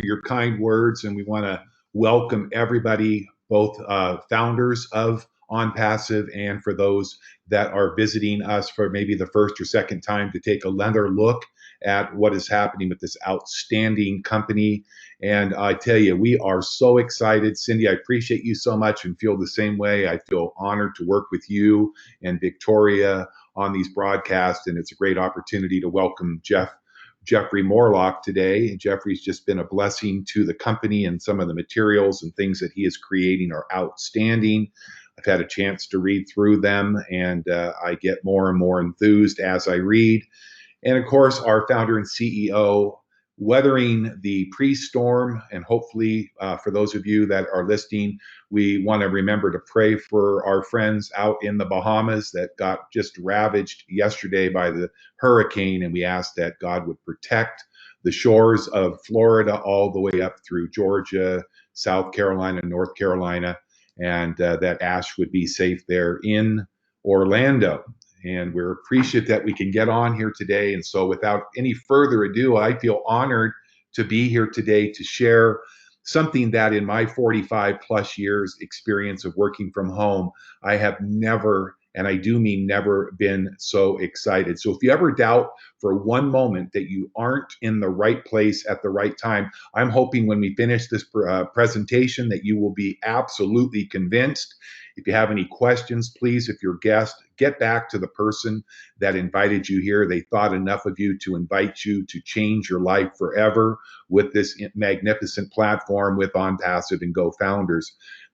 for your kind words, and we want to welcome everybody, both founders of Onpassive and for those that are visiting us for maybe the first or second time to take another look at what is happening with this outstanding company. And I tell you, we are so excited. Cyndee, I appreciate you so much and feel the same way. I feel honored to work with you and Victoria on these broadcasts, and it's a great opportunity to welcome Jeffery Morlock today. Jeffrey's just been a blessing to the company, and some of the materials and things that he is creating are outstanding. I've had a chance to read through them, and I get more and more enthused as I read. And of course, our founder and CEO, weathering the pre-storm, and hopefully for those of you that are listening, we want to remember to pray for our friends out in the Bahamas that got just ravaged yesterday by the hurricane, and we ask that God would protect the shores of Florida all the way up through Georgia, South Carolina, North Carolina, and that Ash would be safe there in Orlando. And we're appreciative that we can get on here today. And so without any further ado, I feel honored to be here today to share something that in my 45 plus years experience of working from home, I have never, and I do mean never, been so excited. So if you ever doubt for one moment that you aren't in the right place at the right time, I'm hoping when we finish this presentation that you will be absolutely convinced. If you have any questions, please, if you're a guest, get back to the person that invited you here. They thought enough of you to invite you to change your life forever with this magnificent platform with Onpassive and GoFouders.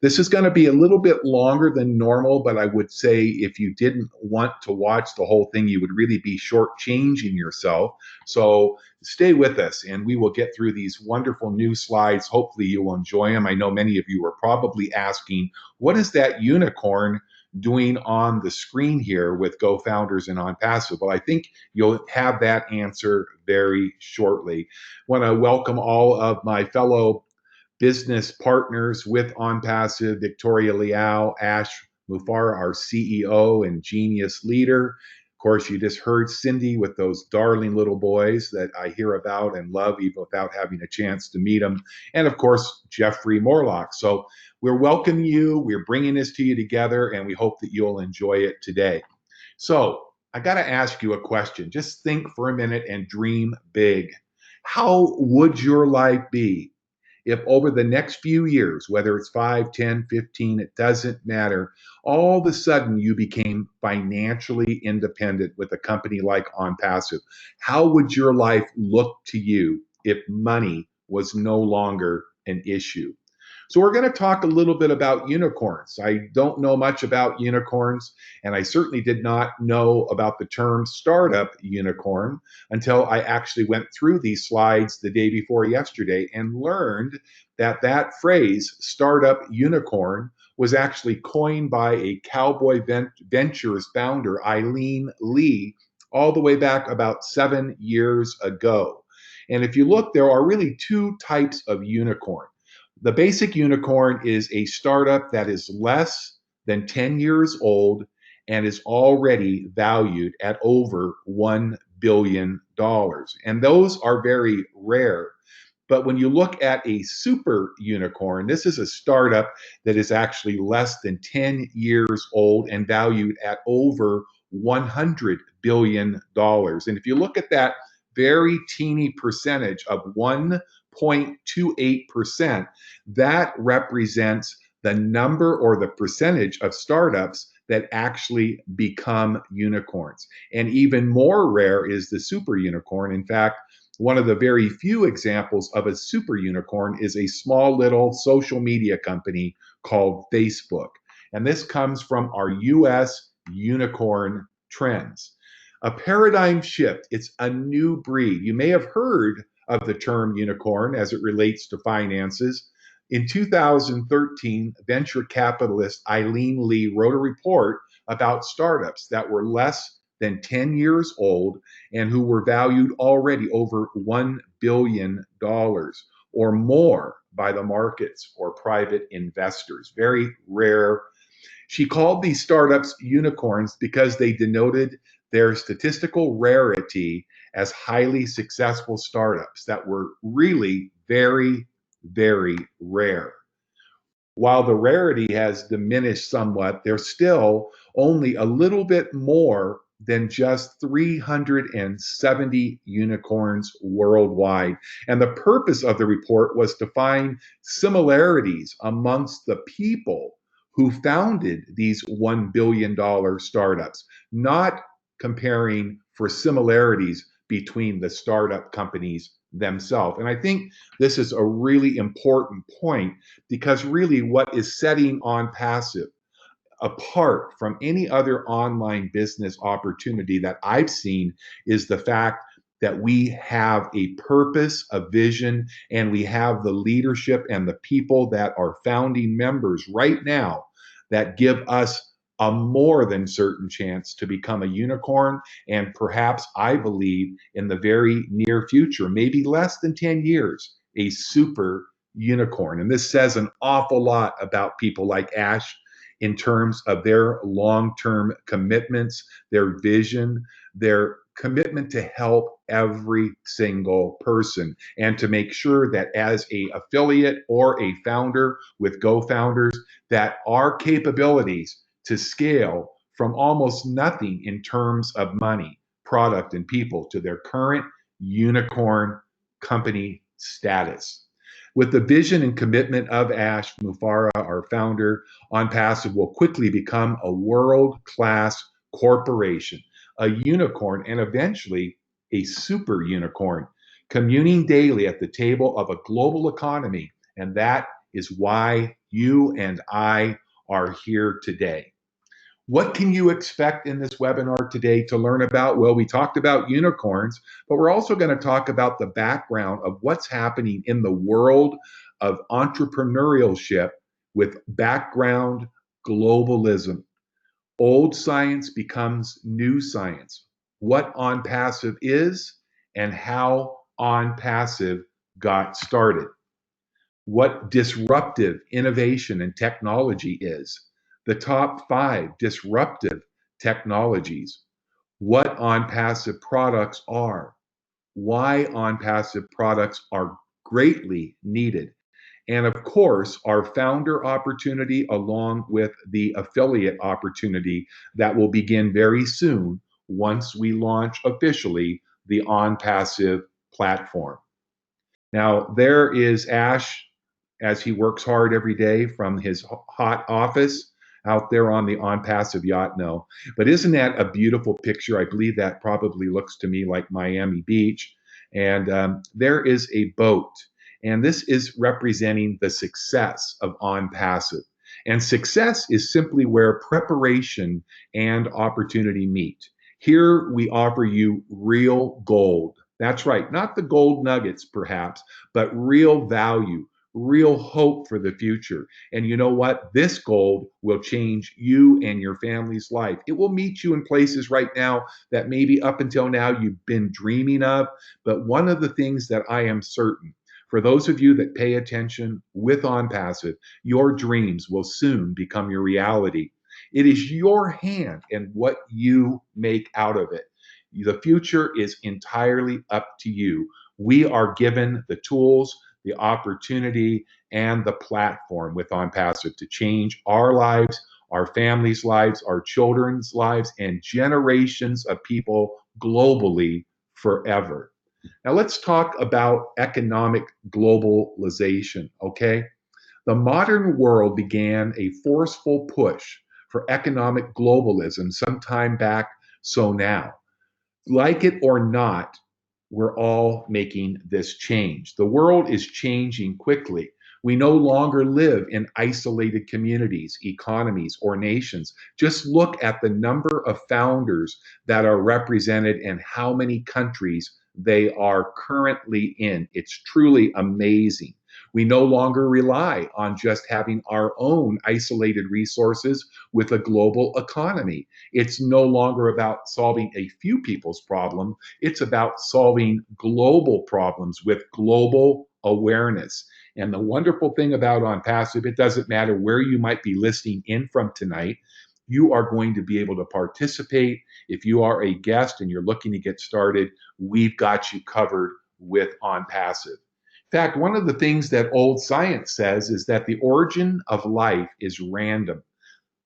This is going to be a little bit longer than normal, but I would say if you didn't want to watch the whole thing, you would really be shortchanging yourself. So stay with us, and we will get through these wonderful new slides. Hopefully you'll enjoy them. I know many of you are probably asking, what is that unicorn doing on the screen here with GoFouders and Onpassive? Well, I think you'll have that answer very shortly. I want to welcome all of my fellow business partners with Onpassive, Victoria Leal, Ash Mufar, our CEO and genius leader. Of course, you just heard Cyndee with those darling little boys that I hear about and love even without having a chance to meet them. And of course, Jeffery Morlock. So we're welcoming you. We're bringing this to you together, and we hope that you'll enjoy it today. So I got to ask you a question. Just think for a minute and dream big. How would your life be if over the next few years, whether it's 5, 10, 15, it doesn't matter, all of a sudden you became financially independent with a company like Onpassive? How would your life look to you if money was no longer an issue? So we're going to talk a little bit about unicorns. I don't know much about unicorns, and I certainly did not know about the term startup unicorn until I actually went through these slides the day before yesterday and learned that that phrase, startup unicorn, was actually coined by a Cowboy Ventures founder, Eileen Lee, all the way back about 7 years ago. And if you look, there are really two types of unicorn. The basic unicorn is a startup that is less than 10 years old and is already valued at over $1 billion. And those are very rare. But when you look at a super unicorn, this is a startup that is actually less than 10 years old and valued at over $100 billion. And if you look at that very teeny percentage of 1.28%, that represents the number or the percentage of startups that actually become unicorns. And even more rare is the super unicorn. In fact, one of the very few examples of a super unicorn is a small little social media company called Facebook. And this comes from our US unicorn trends. A paradigm shift, it's a new breed. You may have heard of the term unicorn as it relates to finances. In 2013, venture capitalist Eileen Lee wrote a report about startups that were less than 10 years old and who were valued already over $1 billion or more by the markets or private investors. Very rare. She called these startups unicorns because they denoted their statistical rarity as highly successful startups that were really very, very rare. While the rarity has diminished somewhat, there's still only a little bit more than just 370 unicorns worldwide. And the purpose of the report was to find similarities amongst the people who founded these $1 billion startups, not comparing for similarities between the startup companies themselves. And I think this is a really important point, because really what is setting Onpassive apart from any other online business opportunity that I've seen is the fact that we have a purpose, a vision, and we have the leadership and the people that are founding members right now that give us a more than certain chance to become a unicorn, and perhaps, I believe, in the very near future, maybe less than 10 years, a super unicorn. And this says an awful lot about people like Ash in terms of their long-term commitments, their vision, their commitment to help every single person, and to make sure that as a affiliate or a founder with GoFouders, that our capabilities to scale from almost nothing in terms of money, product, and people to their current unicorn company status. With the vision and commitment of Ash Mufareh, our founder, Onpassive will quickly become a world-class corporation, a unicorn, and eventually a super unicorn, communing daily at the table of a global economy. And that is why you and I are here today. What can you expect in this webinar today to learn about? Well, we talked about unicorns, but we're also going to talk about the background of what's happening in the world of entrepreneurship with background globalism. Old science becomes new science. What Onpassive is and how Onpassive got started. What disruptive innovation and technology is. The top 5 disruptive technologies. What Onpassive products are. Why Onpassive products are greatly needed. And of course, our founder opportunity along with the affiliate opportunity that will begin very soon once we launch officially the Onpassive platform. Now, there is Ash as he works hard every day from his hot office out there on the Onpassive yacht. No, but isn't that a beautiful picture? I believe that probably looks to me like Miami Beach. And there is a boat. And this is representing the success of Onpassive. And success is simply where preparation and opportunity meet. Here we offer you real gold. That's right, not the gold nuggets perhaps, but real value, real hope for the future. And you know what? This gold will change you and your family's life. It will meet you in places right now that maybe up until now you've been dreaming of. But one of the things that I am certain, for those of you that pay attention with Onpassive, your dreams will soon become your reality. It is your hand and what you make out of it. The future is entirely up to you. We are given the tools, the opportunity, and the platform with Onpassive to change our lives, our families' lives, our children's lives, and generations of people globally forever. Now let's talk about economic globalization, okay? The modern world began a forceful push for economic globalism sometime back, so now. Like it or not, we're all making this change. The world is changing quickly. We no longer live in isolated communities, economies, or nations. Just look at the number of founders that are represented and how many countries they are currently in. It's truly amazing. We no longer rely on just having our own isolated resources with a global economy. It's no longer about solving a few people's problem. It's about solving global problems with global awareness. And the wonderful thing about Onpassive, it doesn't matter where you might be listening in from tonight. you are going to be able to participate. If you are a guest and you're looking to get started, we've got you covered with Onpassive. In fact, one of the things that old science says is that the origin of life is random.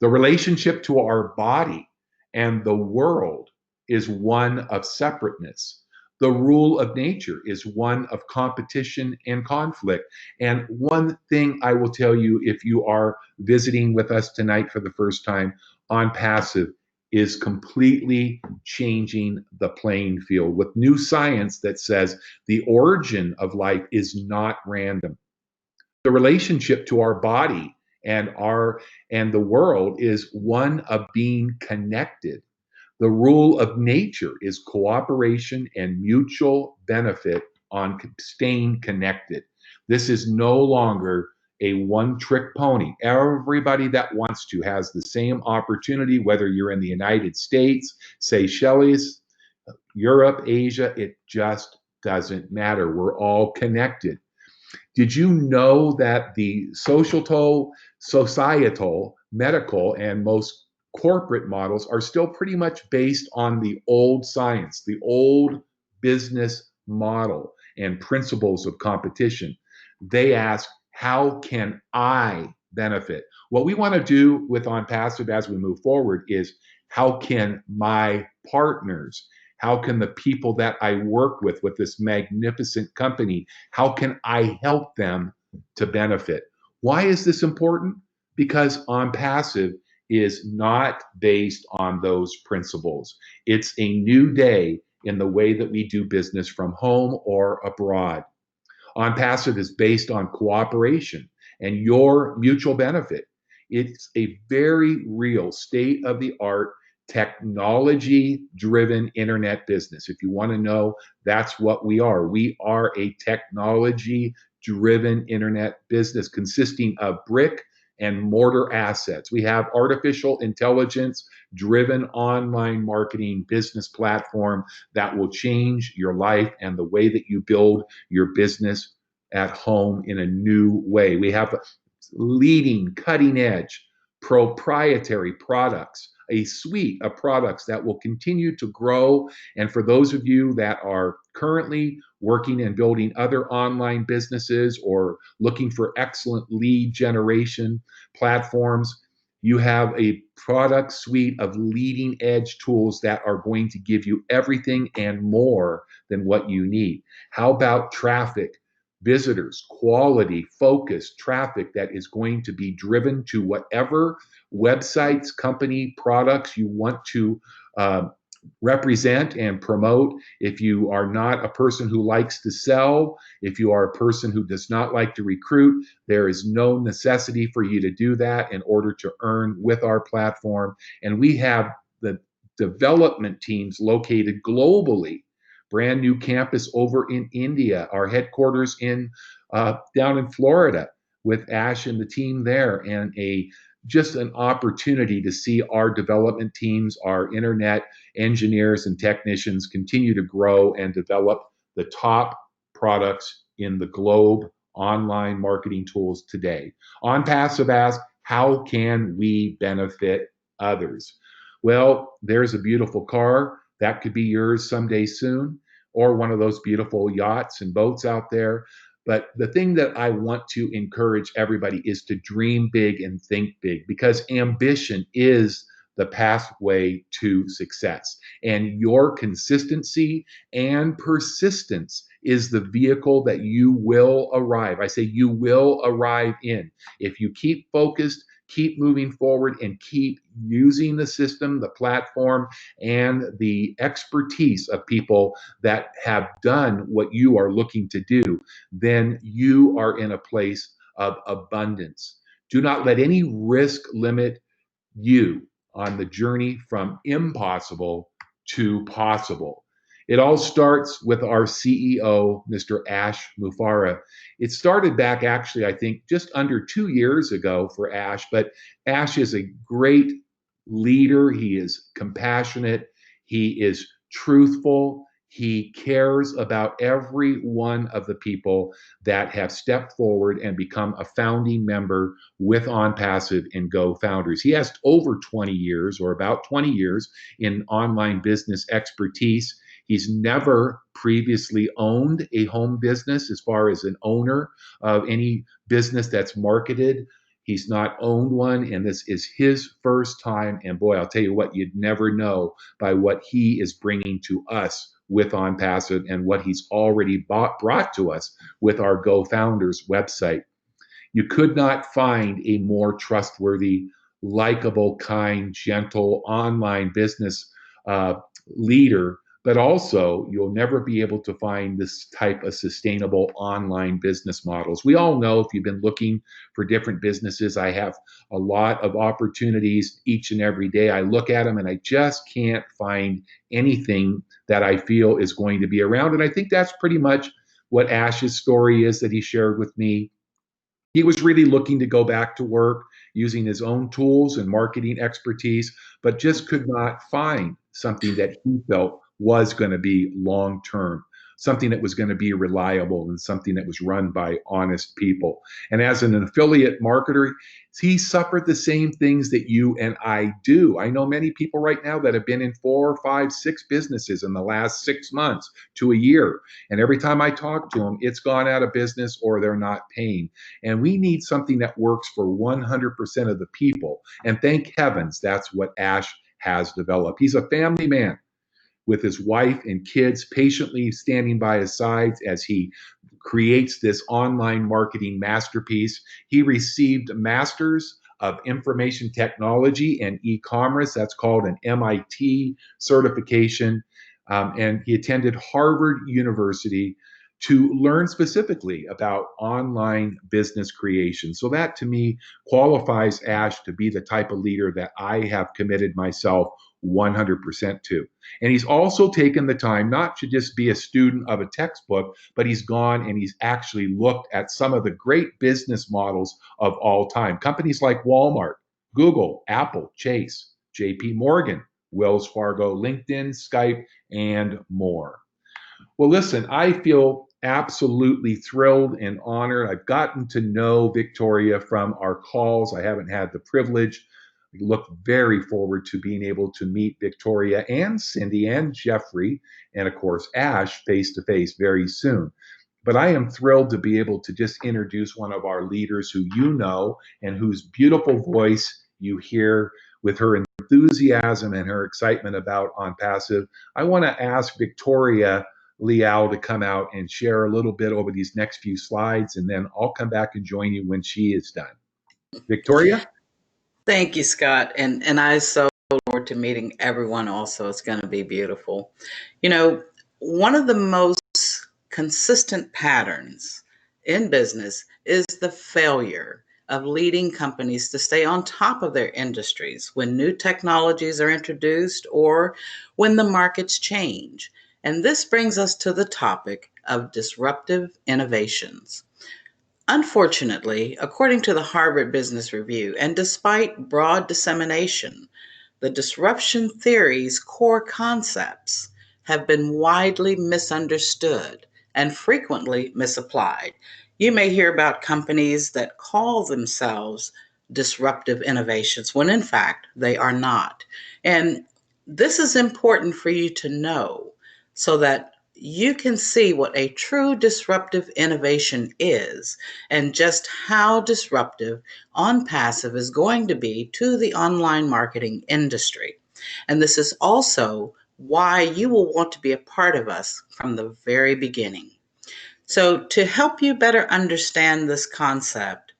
The relationship to our body and the world is one of separateness. The rule of nature is one of competition and conflict. And one thing I will tell you, if you are visiting with us tonight for the first time, Onpassive is completely changing the playing field with new science that says the origin of life is not random. The relationship to our body and the world is one of being connected. The rule of nature is cooperation and mutual benefit on staying connected. This is no longer a one-trick pony. Everybody that wants to has the same opportunity, whether you're in the United States, Seychelles, Europe, Asia, it just doesn't matter. We're all connected. Did you know that the societal, medical, and most corporate models are still pretty much based on the old science, the old business model and principles of competition? They ask, how can I benefit? What we want to do with Onpassive as we move forward is, how can my partners, how can the people that I work with this magnificent company, how can I help them to benefit? Why is this important? Because Onpassive is not based on those principles. It's a new day in the way that we do business from home or abroad. Onpassive is based on cooperation and your mutual benefit. It's a very real state-of-the-art technology-driven internet business. If you want to know, that's what we are. We are a technology-driven internet business consisting of brick and mortar assets. We have artificial intelligence driven online marketing business platform that will change your life and the way that you build your business at home in a new way. We have leading, cutting edge, proprietary products, a suite of products that will continue to grow. And for those of you that are currently working and building other online businesses or looking for excellent lead generation platforms, you have a product suite of leading edge tools that are going to give you everything and more than what you need. How about traffic? Visitors, quality, focused traffic that is going to be driven to whatever websites, company, products you want to represent and promote. If you are not a person who likes to sell, if you are a person who does not like to recruit, there is no necessity for you to do that in order to earn with our platform. And we have the development teams located globally. Brand new campus over in India, our headquarters in down in Florida with Ash and the team there, and just an opportunity to see our development teams, our internet engineers and technicians continue to grow and develop the top products in the globe online marketing tools today. Onpassive asks, how can we benefit others? Well, there's a beautiful car. That could be yours someday soon, or one of those beautiful yachts and boats out there. But the thing that I want to encourage everybody is to dream big and think big, because ambition is the pathway to success. And your consistency and persistence is the vehicle that you will arrive. I say you will arrive in. If you keep focused, keep moving forward, and keep using the system, the platform, and the expertise of people that have done what you are looking to do, then you are in a place of abundance. Do not let any risk limit you on the journey from impossible to possible. It all starts with our CEO, Mr. Ash Mufareh. It started back, actually, I think, just under 2 years ago for Ash, but Ash is a great leader. He is compassionate. He is truthful. He cares about every one of the people that have stepped forward and become a founding member with Onpassive and GoFouders. He has over 20 years, or about 20 years, in online business expertise. He's never previously owned a home business as far as an owner of any business that's marketed. He's not owned one, and this is his first time. And boy, I'll tell you what, you'd never know by what he is bringing to us with Onpassive and what he's already brought to us with our GoFounders website. You could not find a more trustworthy, likable, kind, gentle online business leader, but also you'll never be able to find this type of sustainable online business models. We all know, if you've been looking for different businesses, I have a lot of opportunities each and every day. I look at them and I just can't find anything that I feel is going to be around. And I think that's pretty much what Ash's story is that he shared with me. He was really looking to go back to work using his own tools and marketing expertise, but just could not find something that he felt was going to be long term, something that was going to be reliable, and something that was run by honest people. And as an affiliate marketer, he suffered the same things that you and I do. I know many people right now that have been in 4, 5, 6 businesses in the last 6 months to a year. And every time I talk to them, it's gone out of business or they're not paying. And we need something that works for 100% of the people. And thank heavens, that's what Ash has developed. He's a family man with his wife and kids patiently standing by his sides as he creates this online marketing masterpiece. He received Masters of Information Technology and E-commerce. That's called an MIT certification. And he attended Harvard University to learn specifically about online business creation. So that, to me, qualifies Ash to be the type of leader that I have committed myself 100% to. And he's also taken the time not to just be a student of a textbook, but he's gone and he's actually looked at some of the great business models of all time. Companies like Walmart, Google, Apple, Chase, JP Morgan, Wells Fargo, LinkedIn, Skype, and more. Well, listen, I feel absolutely thrilled and honored. I've gotten to know Victoria from our calls. I haven't had the privilege. I look very forward to being able to meet Victoria and Cyndee and Jeffery, and of course, Ash face to face very soon. But I am thrilled to be able to just introduce one of our leaders who you know and whose beautiful voice you hear with her enthusiasm and her excitement about Onpassive. I want to ask Victoria Leal to come out and share a little bit over these next few slides, and then I'll come back and join you when she is done. Victoria? Thank you, Scott. And I so look forward to meeting everyone also. It's going to be beautiful. You know, one of the most consistent patterns in business is the failure of leading companies to stay on top of their industries when new technologies are introduced or when the markets change. And this brings us to the topic of disruptive innovations. Unfortunately, according to the Harvard Business Review, and despite broad dissemination, the disruption theory's core concepts have been widely misunderstood and frequently misapplied. You may hear about companies that call themselves disruptive innovations when in fact they are not. And this is important for you to know so that you can see what a true disruptive innovation is and just how disruptive Onpassive is going to be to the online marketing industry. And this is also why you will want to be a part of us from the very beginning. So, to help you better understand this concept,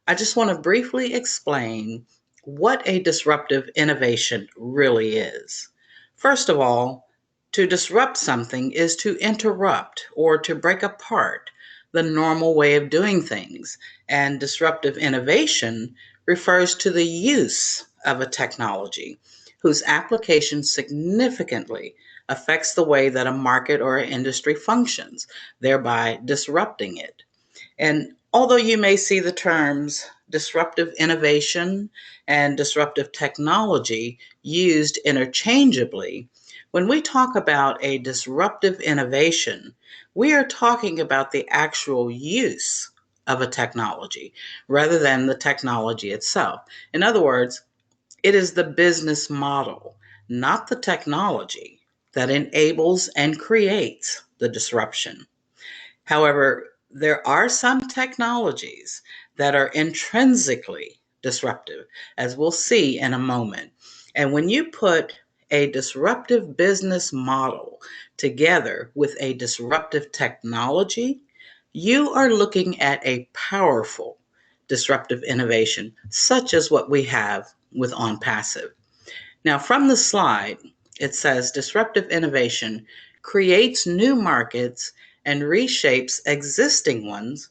I just want to briefly explain what a disruptive innovation really is. First of all, to disrupt something is to interrupt or to break apart the normal way of doing things. And disruptive innovation refers to the use of a technology whose application significantly affects the way that a market or an industry functions, thereby disrupting it. And although you may see the terms disruptive innovation and disruptive technology used interchangeably, When we talk about a disruptive innovation, we are talking about the actual use of a technology rather than the technology itself. In other words, it is the business model, not the technology, that enables and creates the disruption. However, there are some technologies that are intrinsically disruptive, as we'll see in a moment. And when you put a disruptive business model together with a disruptive technology, you are looking at a powerful disruptive innovation, such as what we have with Onpassive. Now, from the slide, it says disruptive innovation creates new markets and reshapes existing ones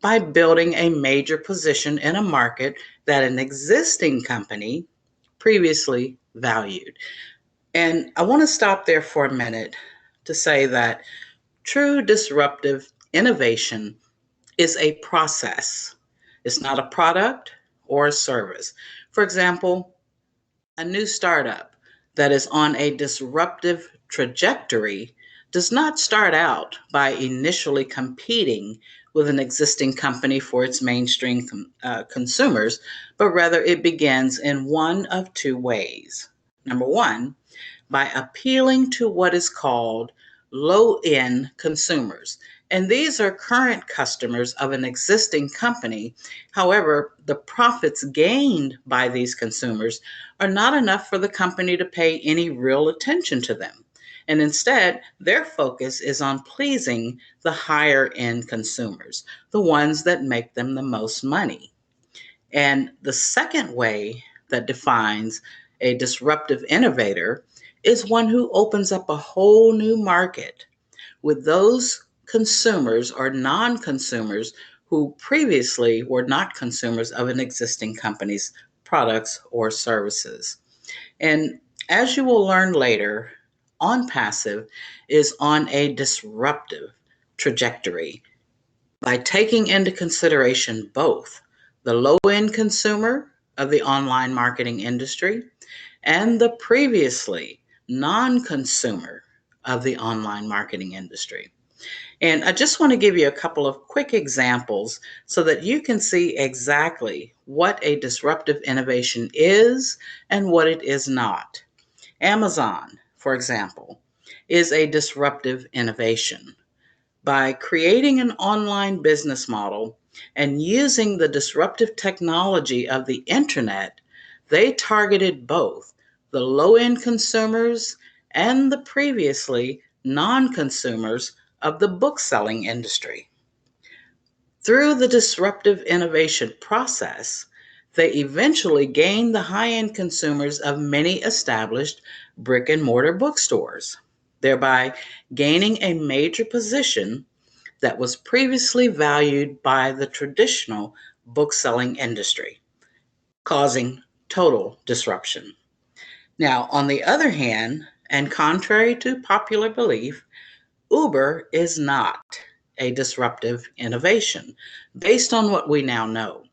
by building a major position in a market that an existing company previously valued. And I want to stop there for a minute to say that true disruptive innovation is a process. It's not a product or a service. For example, a new startup that is on a disruptive trajectory does not start out by initially competing with an existing company for its mainstream consumers, but rather it begins in one of two ways. Number one, by appealing to what is called low-end consumers. And these are current customers of an existing company. However, the profits gained by these consumers are not enough for the company to pay any real attention to them. And instead, their focus is on pleasing the higher end consumers, the ones that make them the most money. And the second way that defines a disruptive innovator is one who opens up a whole new market with those consumers or non-consumers who previously were not consumers of an existing company's products or services. And as you will learn later, Onpassive is on a disruptive trajectory by taking into consideration both the low-end consumer of the online marketing industry and the previously non-consumer of the online marketing industry. And I just want to give you a couple of quick examples so that you can see exactly what a disruptive innovation is and what it is not. Amazon, for example, is a disruptive innovation. By creating an online business model and using the disruptive technology of the internet, they targeted both the low-end consumers and the previously non-consumers of the book-selling industry. Through the disruptive innovation process, they eventually gained the high-end consumers of many established brick-and-mortar bookstores, thereby gaining a major position that was previously valued by the traditional book-selling industry, causing total disruption. Now, on the other hand, and contrary to popular belief, Uber is not a disruptive innovation based on what we now know.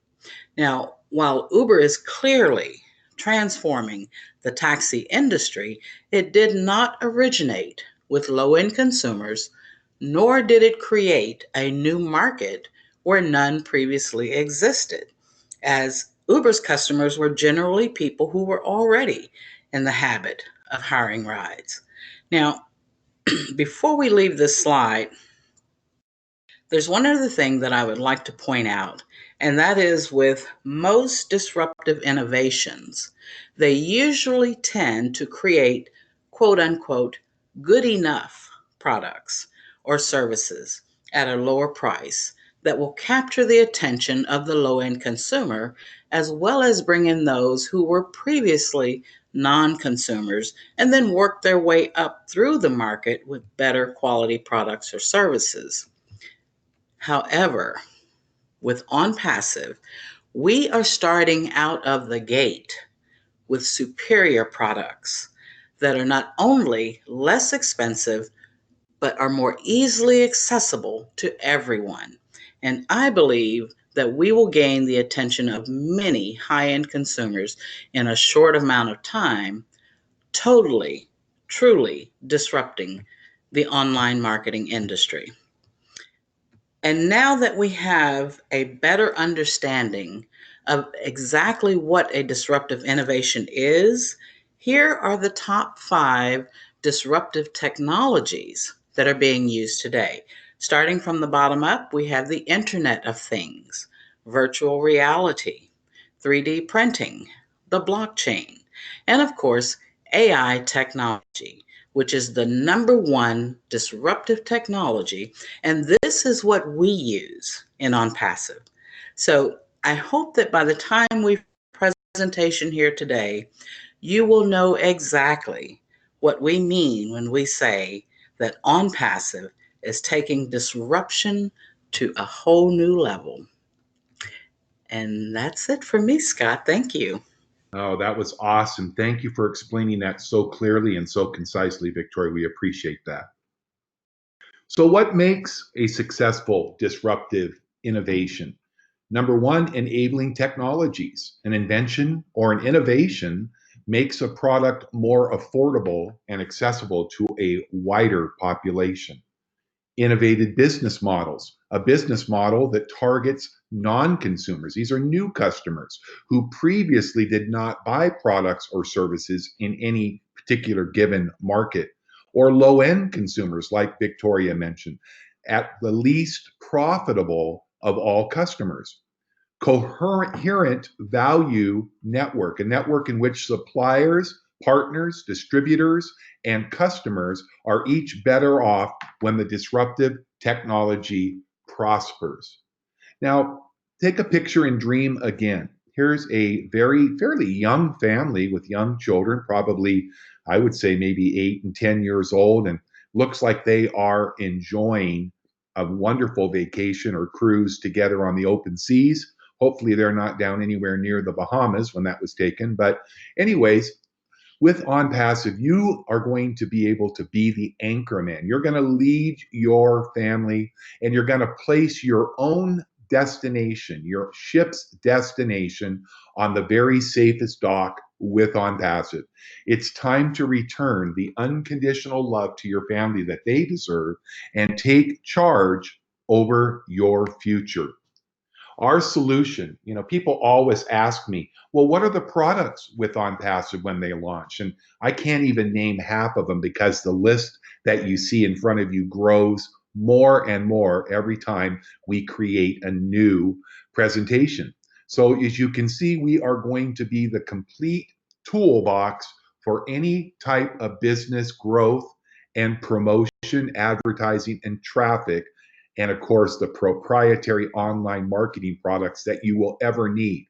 Now, while Uber is clearly transforming the taxi industry, it did not originate with low-end consumers, nor did it create a new market where none previously existed, as Uber's customers were generally people who were already in the habit of hiring rides. Now, before we leave this slide, there's one other thing that I would like to point out, and that is with most disruptive innovations, they usually tend to create quote unquote good enough products or services at a lower price that will capture the attention of the low-end consumer, as well as bring in those who were previously non-consumers and then work their way up through the market with better quality products or services. However, with Onpassive, we are starting out of the gate with superior products that are not only less expensive, but are more easily accessible to everyone. And I believe that we will gain the attention of many high-end consumers in a short amount of time, totally truly disrupting the online marketing industry. And now that we have a better understanding of exactly what a disruptive innovation is, here are the top 5 disruptive technologies that are being used today. Starting from the bottom up, we have the Internet of Things, virtual reality, 3D printing, the blockchain, and of course, AI technology, which is the #1 disruptive technology. And this is what we use in Onpassive. So I hope that by the time we presentation here today, you will know exactly what we mean when we say that Onpassive is taking disruption to a whole new level. And that's it for me, Scott. Thank you. Oh, that was awesome. Thank you for explaining that so clearly and so concisely, Victoria. We appreciate that. So what makes a successful disruptive innovation? Number 1, enabling technologies. An invention or an innovation makes a product more affordable and accessible to a wider population. Innovative business models, a business model that targets non-consumers. These are new customers who previously did not buy products or services in any particular given market, or low-end consumers like Victoria mentioned, at the least profitable of all customers. Coherent value network, a network in which suppliers, partners, distributors, and customers are each better off when the disruptive technology prospers. Now, take a picture and dream again. Here's a fairly young family with young children, probably, I would say maybe 8 and 10 years old, and looks like they are enjoying a wonderful vacation or cruise together on the open seas. Hopefully they're not down anywhere near the Bahamas when that was taken. But anyways, with Onpassive, you are going to be able to be the anchor man. You're going to lead your family and you're going to place your own destination, your ship's destination, on the very safest dock with Onpassive. It's time to return the unconditional love to your family that they deserve and take charge over your future. Our solution, people always ask me, well, what are the products with Onpassive when they launch? And I can't even name half of them because the list that you see in front of you grows more and more every time we create a new presentation. So as you can see, we are going to be the complete toolbox for any type of business growth and promotion, advertising, and traffic, and of course, the proprietary online marketing products that you will ever need.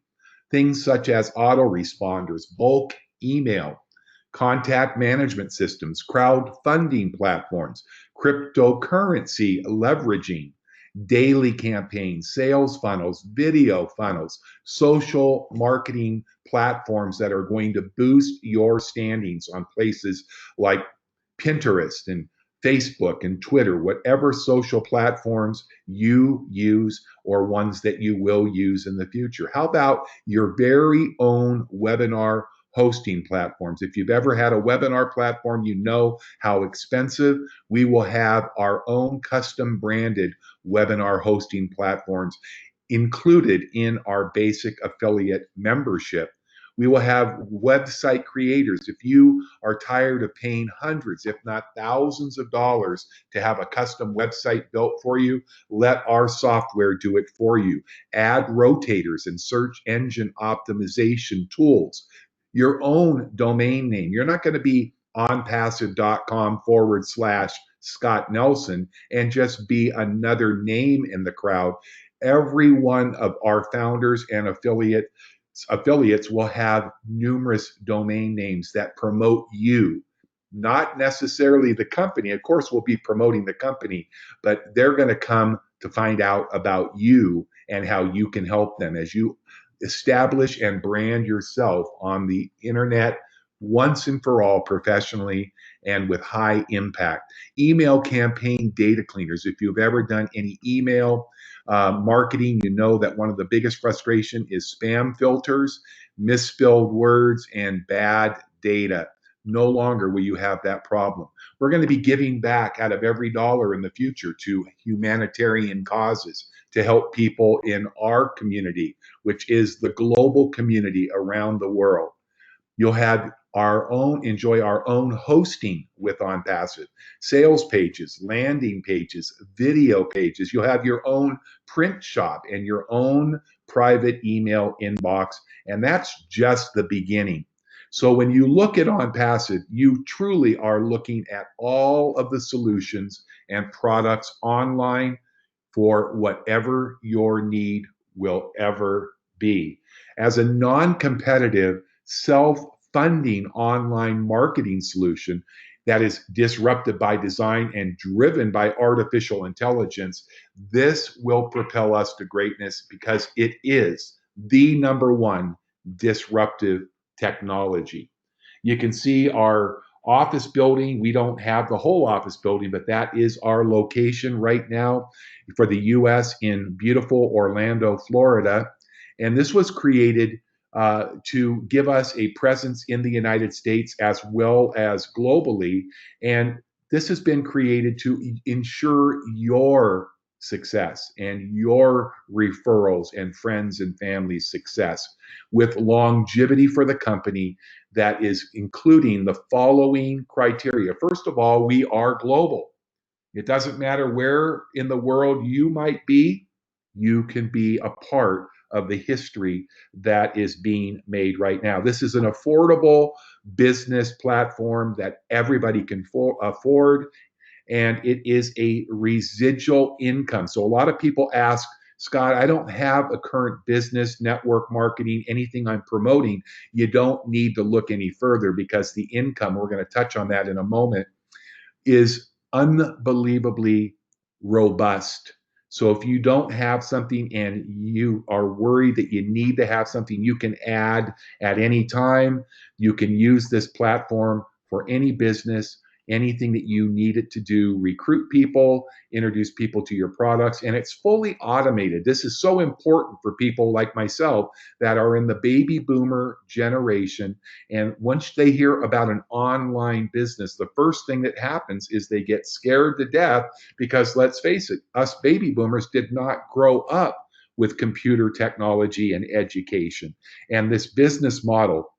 Things such as autoresponders, bulk email, contact management systems, crowdfunding platforms, cryptocurrency leveraging, daily campaigns, sales funnels, video funnels, social marketing platforms that are going to boost your standings on places like Pinterest and Facebook and Twitter, whatever social platforms you use or ones that you will use in the future. How about your very own webinar hosting platforms? If you've ever had a webinar platform, you know how expensive. We will have our own custom branded webinar hosting platforms included in our basic affiliate membership. We will have website creators. If you are tired of paying hundreds, if not thousands of dollars to have a custom website built for you, let our software do it for you. Ad rotators and search engine optimization tools. Your own domain name. You're not going to be onpassive.com/Scott Nelson and just be another name in the crowd. Every one of our founders and affiliates will have numerous domain names that promote you, not necessarily the company. Of course, we'll be promoting the company, but they're going to come to find out about you and how you can help them as you establish and brand yourself on the internet once and for all, professionally and with high impact. Email campaign data cleaners. If you've ever done any email marketing, you know that one of the biggest frustration is spam filters, misspelled words, and bad data. No longer will you have that problem. We're going to be giving back out of every dollar in the future to humanitarian causes to help people in our community, which is the global community around the world. You'll have enjoy our own hosting with Onpassive, sales pages, landing pages, video pages. You'll have your own print shop and your own private email inbox, and that's just the beginning. So when you look at Onpassive, you truly are looking at all of the solutions and products online for whatever your need will ever be. As a non-competitive, self-funding online marketing solution that is disrupted by design and driven by artificial intelligence, this will propel us to greatness because it is the number one disruptive technology. You can see our office building. We don't have the whole office building, but that is our location right now for the US in beautiful Orlando, Florida. And this was created to give us a presence in the United States as well as globally. And this has been created to ensure your success and your referrals and friends and family's success with longevity for the company that is including the following criteria. First of all, we are global. It doesn't matter where in the world you might be, you can be a part of the history that is being made right now. This is an affordable business platform that everybody can afford, and it is a residual income. So a lot of people ask, Scott, I don't have a current business, network marketing, anything I'm promoting. You don't need to look any further because the income, we're going to touch on that in a moment, is unbelievably robust. So if you don't have something and you are worried that you need to have something, you can add at any time. You can use this platform for any business, anything that you need it to do, recruit people, introduce people to your products, and it's fully automated. This is so important for people like myself that are in the baby boomer generation. And once they hear about an online business, the first thing that happens is they get scared to death because let's face it, us baby boomers did not grow up with computer technology and education. And this business model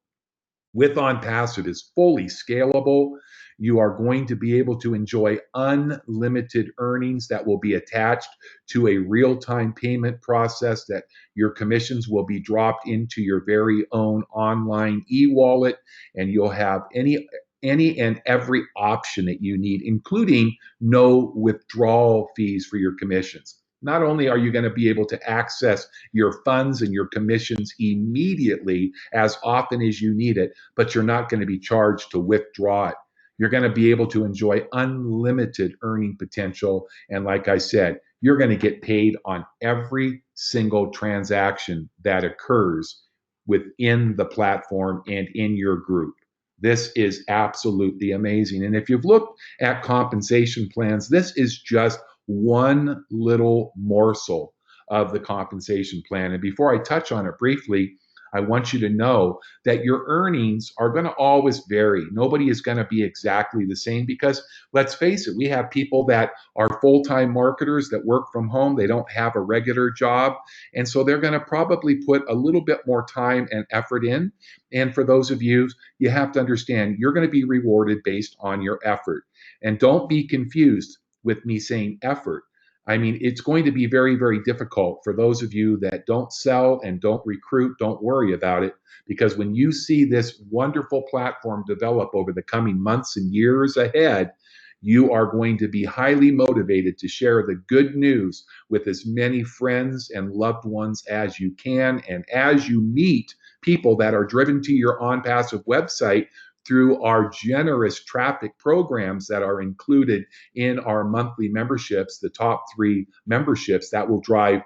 with Onpassive is fully scalable. You are going to be able to enjoy unlimited earnings that will be attached to a real-time payment process that your commissions will be dropped into your very own online e-wallet, and you'll have any and every option that you need, including no withdrawal fees for your commissions. Not only are you going to be able to access your funds and your commissions immediately as often as you need it, but you're not going to be charged to withdraw it. You're going to be able to enjoy unlimited earning potential. And like I said, you're going to get paid on every single transaction that occurs within the platform and in your group. This is absolutely amazing. And if you've looked at compensation plans, this is just one little morsel of the compensation plan. And before I touch on it briefly, I want you to know that your earnings are going to always vary. Nobody is going to be exactly the same because let's face it, we have people that are full-time marketers that work from home. They don't have a regular job. And so they're going to probably put a little bit more time and effort in. And for those of you, you have to understand you're going to be rewarded based on your effort. And don't be confused with me saying effort. I mean, it's going to be very, very difficult for those of you that don't sell and don't recruit. Don't worry about it, because when you see this wonderful platform develop over the coming months and years ahead, you are going to be highly motivated to share the good news with as many friends and loved ones as you can. And as you meet people that are driven to your Onpassive website through our generous traffic programs that are included in our monthly memberships, the top 3 memberships that will drive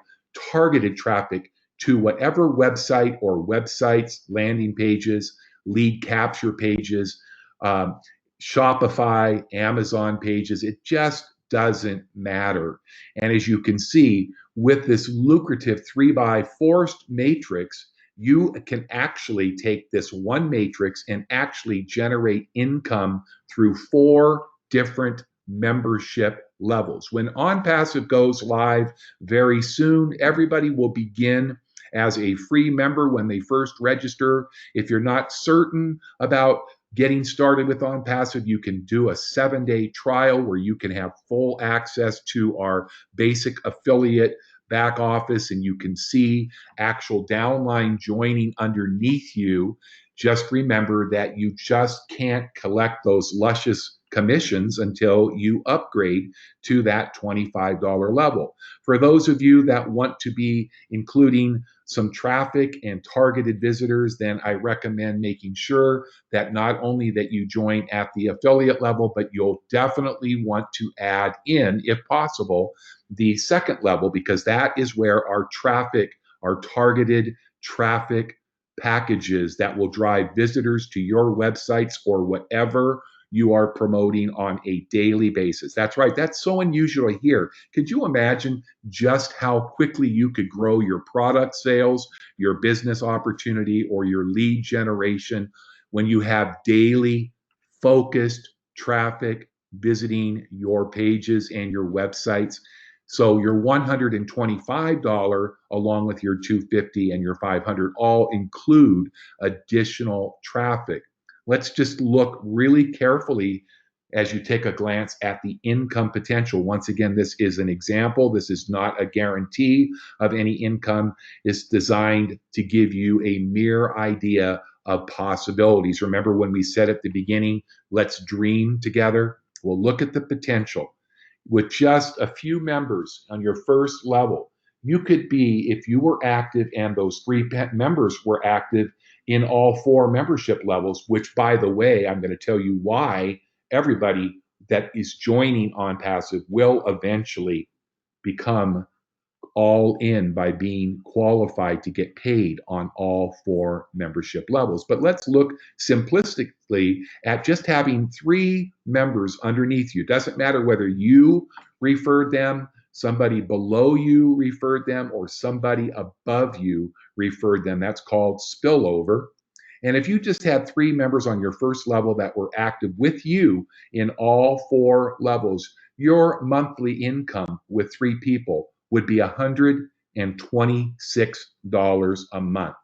targeted traffic to whatever website or websites, landing pages, lead capture pages, Shopify, Amazon pages. It just doesn't matter. And as you can see, with this lucrative 3x forced matrix, you can actually take this one matrix and actually generate income through 4 different membership levels. When Onpassive goes live very soon, everybody will begin as a free member when they first register. If you're not certain about getting started with Onpassive, you can do a 7-day trial where you can have full access to our basic affiliate back office, and you can see actual downline joining underneath you. Just remember that you just can't collect those luscious commissions until you upgrade to that $25 level. For those of you that want to be including some traffic and targeted visitors, then I recommend making sure that not only that you join at the affiliate level, but you'll definitely want to add in, if possible, the second level, because that is where our traffic, our targeted traffic packages that will drive visitors to your websites or whatever you are promoting on a daily basis. That's right. That's so unusual here. Could you imagine just how quickly you could grow your product sales, your business opportunity, or your lead generation when you have daily focused traffic visiting your pages and your websites? So your $125 along with your $250 and your $500 all include additional traffic. Let's just look really carefully as you take a glance at the income potential. Once again, this is an example. This is not a guarantee of any income. It's designed to give you a mere idea of possibilities. Remember when we said at the beginning, let's dream together? Well, look at the potential. With just a few members on your first level, you could be, if you were active and those 3 members were active in all 4 membership levels, which, by the way, I'm going to tell you why everybody that is joining Onpassive will eventually become all in by being qualified to get paid on all 4 membership levels. But let's look simplistically at just having 3 members underneath you. Doesn't matter whether you referred them, somebody below you referred them, or somebody above you referred them. That's called spillover. And if you just had 3 members on your first level that were active with you in all 4 levels, your monthly income with 3 people would be $126 a month.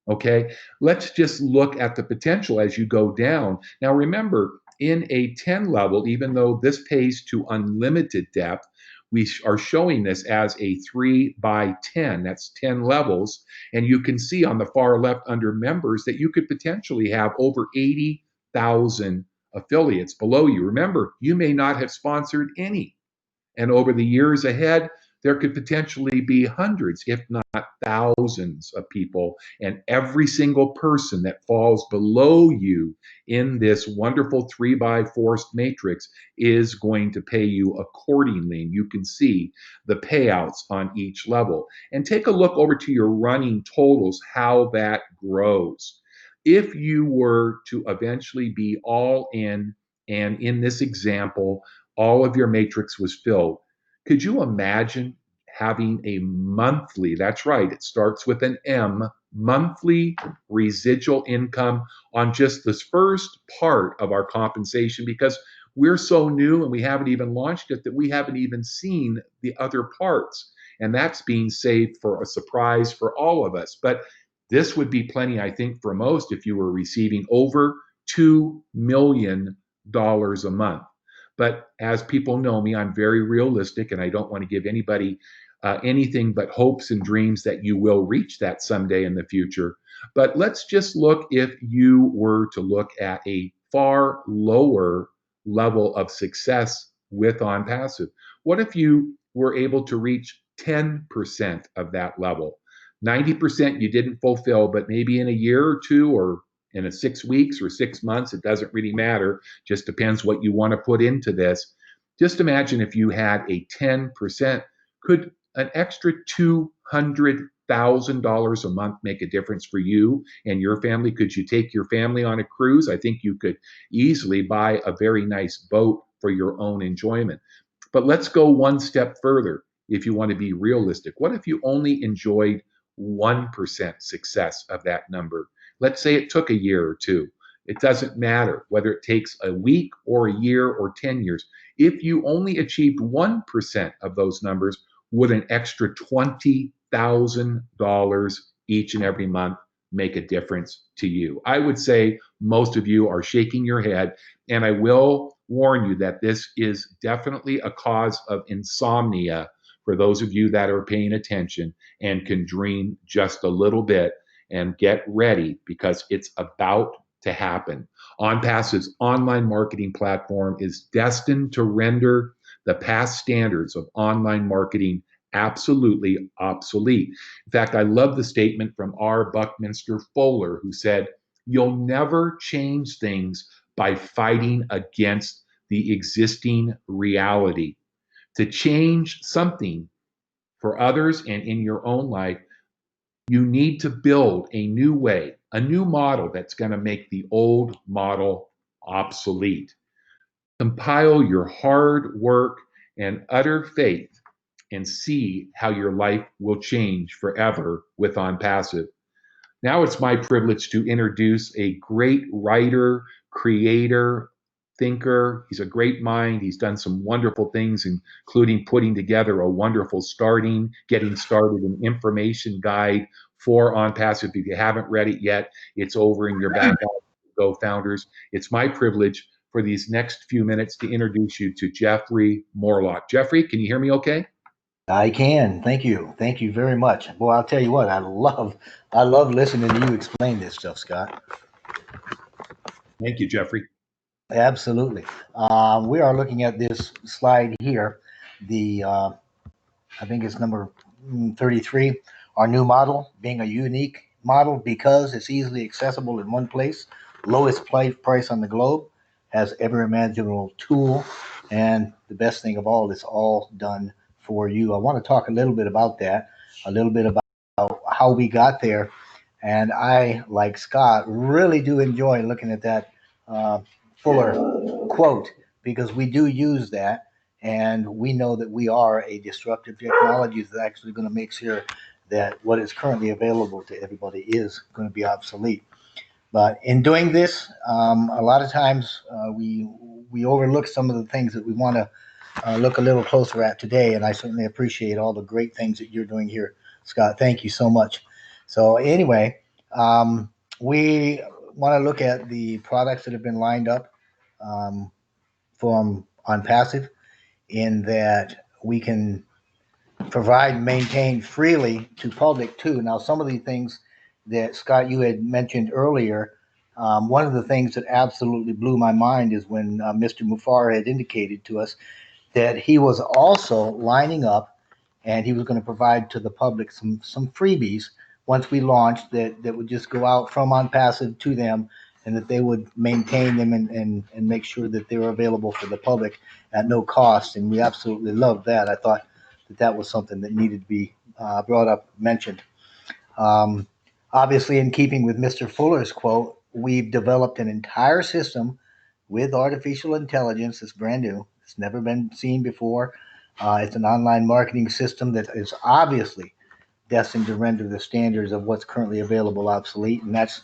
Okay, let's just look at the potential as you go down. Now remember, in a 10 level, even though this pays to unlimited depth, we are showing this as a 3 by 10. That's 10 levels. And you can see on the far left under members that you could potentially have over 80,000 affiliates below you. Remember, you may not have sponsored any. And over the years ahead, there could potentially be hundreds, if not thousands of people. And every single person that falls below you in this wonderful 3 by 4 matrix is going to pay you accordingly. And you can see the payouts on each level. And take a look over to your running totals, how that grows. If you were to eventually be all in, and in this example, all of your matrix was filled, could you imagine having a monthly, that's right, it starts with an M, monthly residual income on just this first part of our compensation? Because we're so new and we haven't even launched it that we haven't even seen the other parts. And that's being saved for a surprise for all of us. But this would be plenty, I think, for most if you were receiving over $2 million a month. But as people know me, I'm very realistic, and I don't want to give anybody anything but hopes and dreams that you will reach that someday in the future. But let's just look, if you were to look at a far lower level of success with Onpassive. What if you were able to reach 10% of that level? 90% you didn't fulfill, but maybe in a year or two, or in a 6 weeks or 6 months, it doesn't really matter. Just depends what you want to put into this. Just imagine if you had a 10%, could an extra $200,000 a month make a difference for you and your family? Could you take your family on a cruise? I think you could easily buy a very nice boat for your own enjoyment. But let's go one step further if you want to be realistic. What if you only enjoyed 1% success of that number. Let's say it took a year or two. It doesn't matter whether it takes a week or a year or 10 years. If you only achieved 1% of those numbers, would an extra $20,000 each and every month make a difference to you? I would say most of you are shaking your head, and I will warn you that this is definitely a cause of insomnia for those of you that are paying attention and can dream just a little bit, and get ready because it's about to happen. Onpassive's online marketing platform is destined to render the past standards of online marketing absolutely obsolete. In fact, I love the statement from R. Buckminster Fuller, who said, "You'll never change things by fighting against the existing reality. To change something for others and in your own life, you need to build a new way, a new model that's going to make the old model obsolete. Compile your hard work and utter faith and see how your life will change forever with Onpassive." Now it's my privilege to introduce a great writer, creator, thinker. He's a great mind. He's done some wonderful things, including putting together a wonderful getting started an information guide for Onpassive. If you haven't read it yet, it's over in your back office, GoFouders. It's my privilege for these next few minutes to introduce you to Jeffery Morlock. Jeffery, can you hear me okay? I can. Thank you. Thank you very much. Boy, I'll tell you what, I love listening to you explain this stuff, Scott. Thank you, Jeffery. Absolutely. We are looking at this slide here. I think it's number 33. Our new model being a unique model because it's easily accessible in one place, lowest price on the globe, has every imaginable tool, and the best thing of all, it's all done for you. I want to talk a little bit about that, a little bit about how we got there. And I, like Scott, really do enjoy looking at that Fuller quote because we do use that. And we know that we are a disruptive technology that's actually going to make sure that what is currently available to everybody is going to be obsolete. But in doing this, a lot of times we overlook some of the things that we want to look a little closer at today. And I certainly appreciate all the great things that you're doing here, Scott. Thank you so much. So anyway, we want to look at the products that have been lined up from Onpassive, in that we can provide and maintain freely to public too. Now, some of the things that Scott, you had mentioned earlier, one of the things that absolutely blew my mind is when Mr. Mufar had indicated to us that he was also lining up and he was going to provide to the public some freebies once we launched that would just go out from Onpassive to them, and that they would maintain them and make sure that they were available for the public at no cost. And we absolutely loved that. I thought that was something that needed to be brought up, mentioned. Obviously, in keeping with Mr. Fuller's quote, we've developed an entire system with artificial intelligence that's brand new. It's never been seen before. It's an online marketing system that is obviously destined to render the standards of what's currently available obsolete. And that's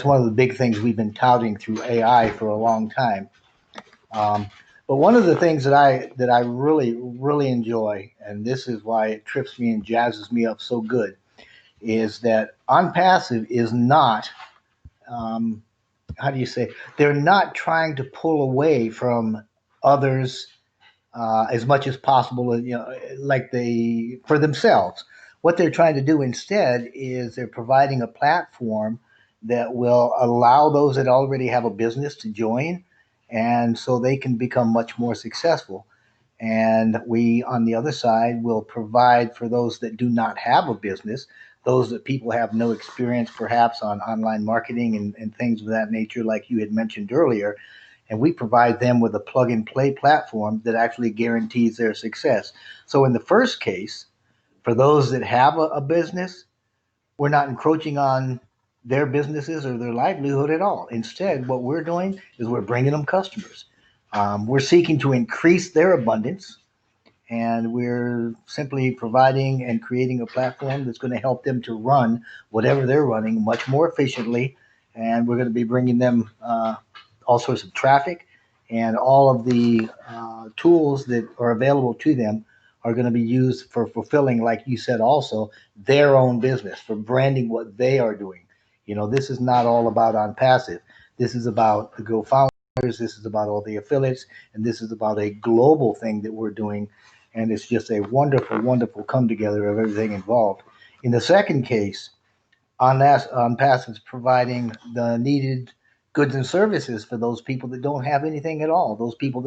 one of the big things we've been touting through AI for a long time. But one of the things that I really, really enjoy, and this is why it trips me and jazzes me up so good, is that Onpassive is not, how do you say, they're not trying to pull away from others as much as possible, like for themselves. What they're trying to do instead is they're providing a platform that will allow those that already have a business to join, and so they can become much more successful. And we, on the other side, will provide for those that do not have a business, those that people have no experience perhaps on online marketing and things of that nature, like you had mentioned earlier. And we provide them with a plug and play platform that actually guarantees their success. So in the first case, for those that have a business, we're not encroaching on their businesses or their livelihood at all. Instead, what we're doing is we're bringing them customers. We're seeking to increase their abundance and we're simply providing and creating a platform that's going to help them to run whatever they're running much more efficiently. And we're going to be bringing them all sorts of traffic, and all of the tools that are available to them are going to be used for fulfilling, like you said, also their own business, for branding what they are doing. You know, this is not all about Onpassive. This is about the GoFounders. This is about all the affiliates, and this is about a global thing that we're doing. And it's just a wonderful, wonderful come together of everything involved. In the second case, Onpassive is providing the needed goods and services for those people that don't have anything at all. Those people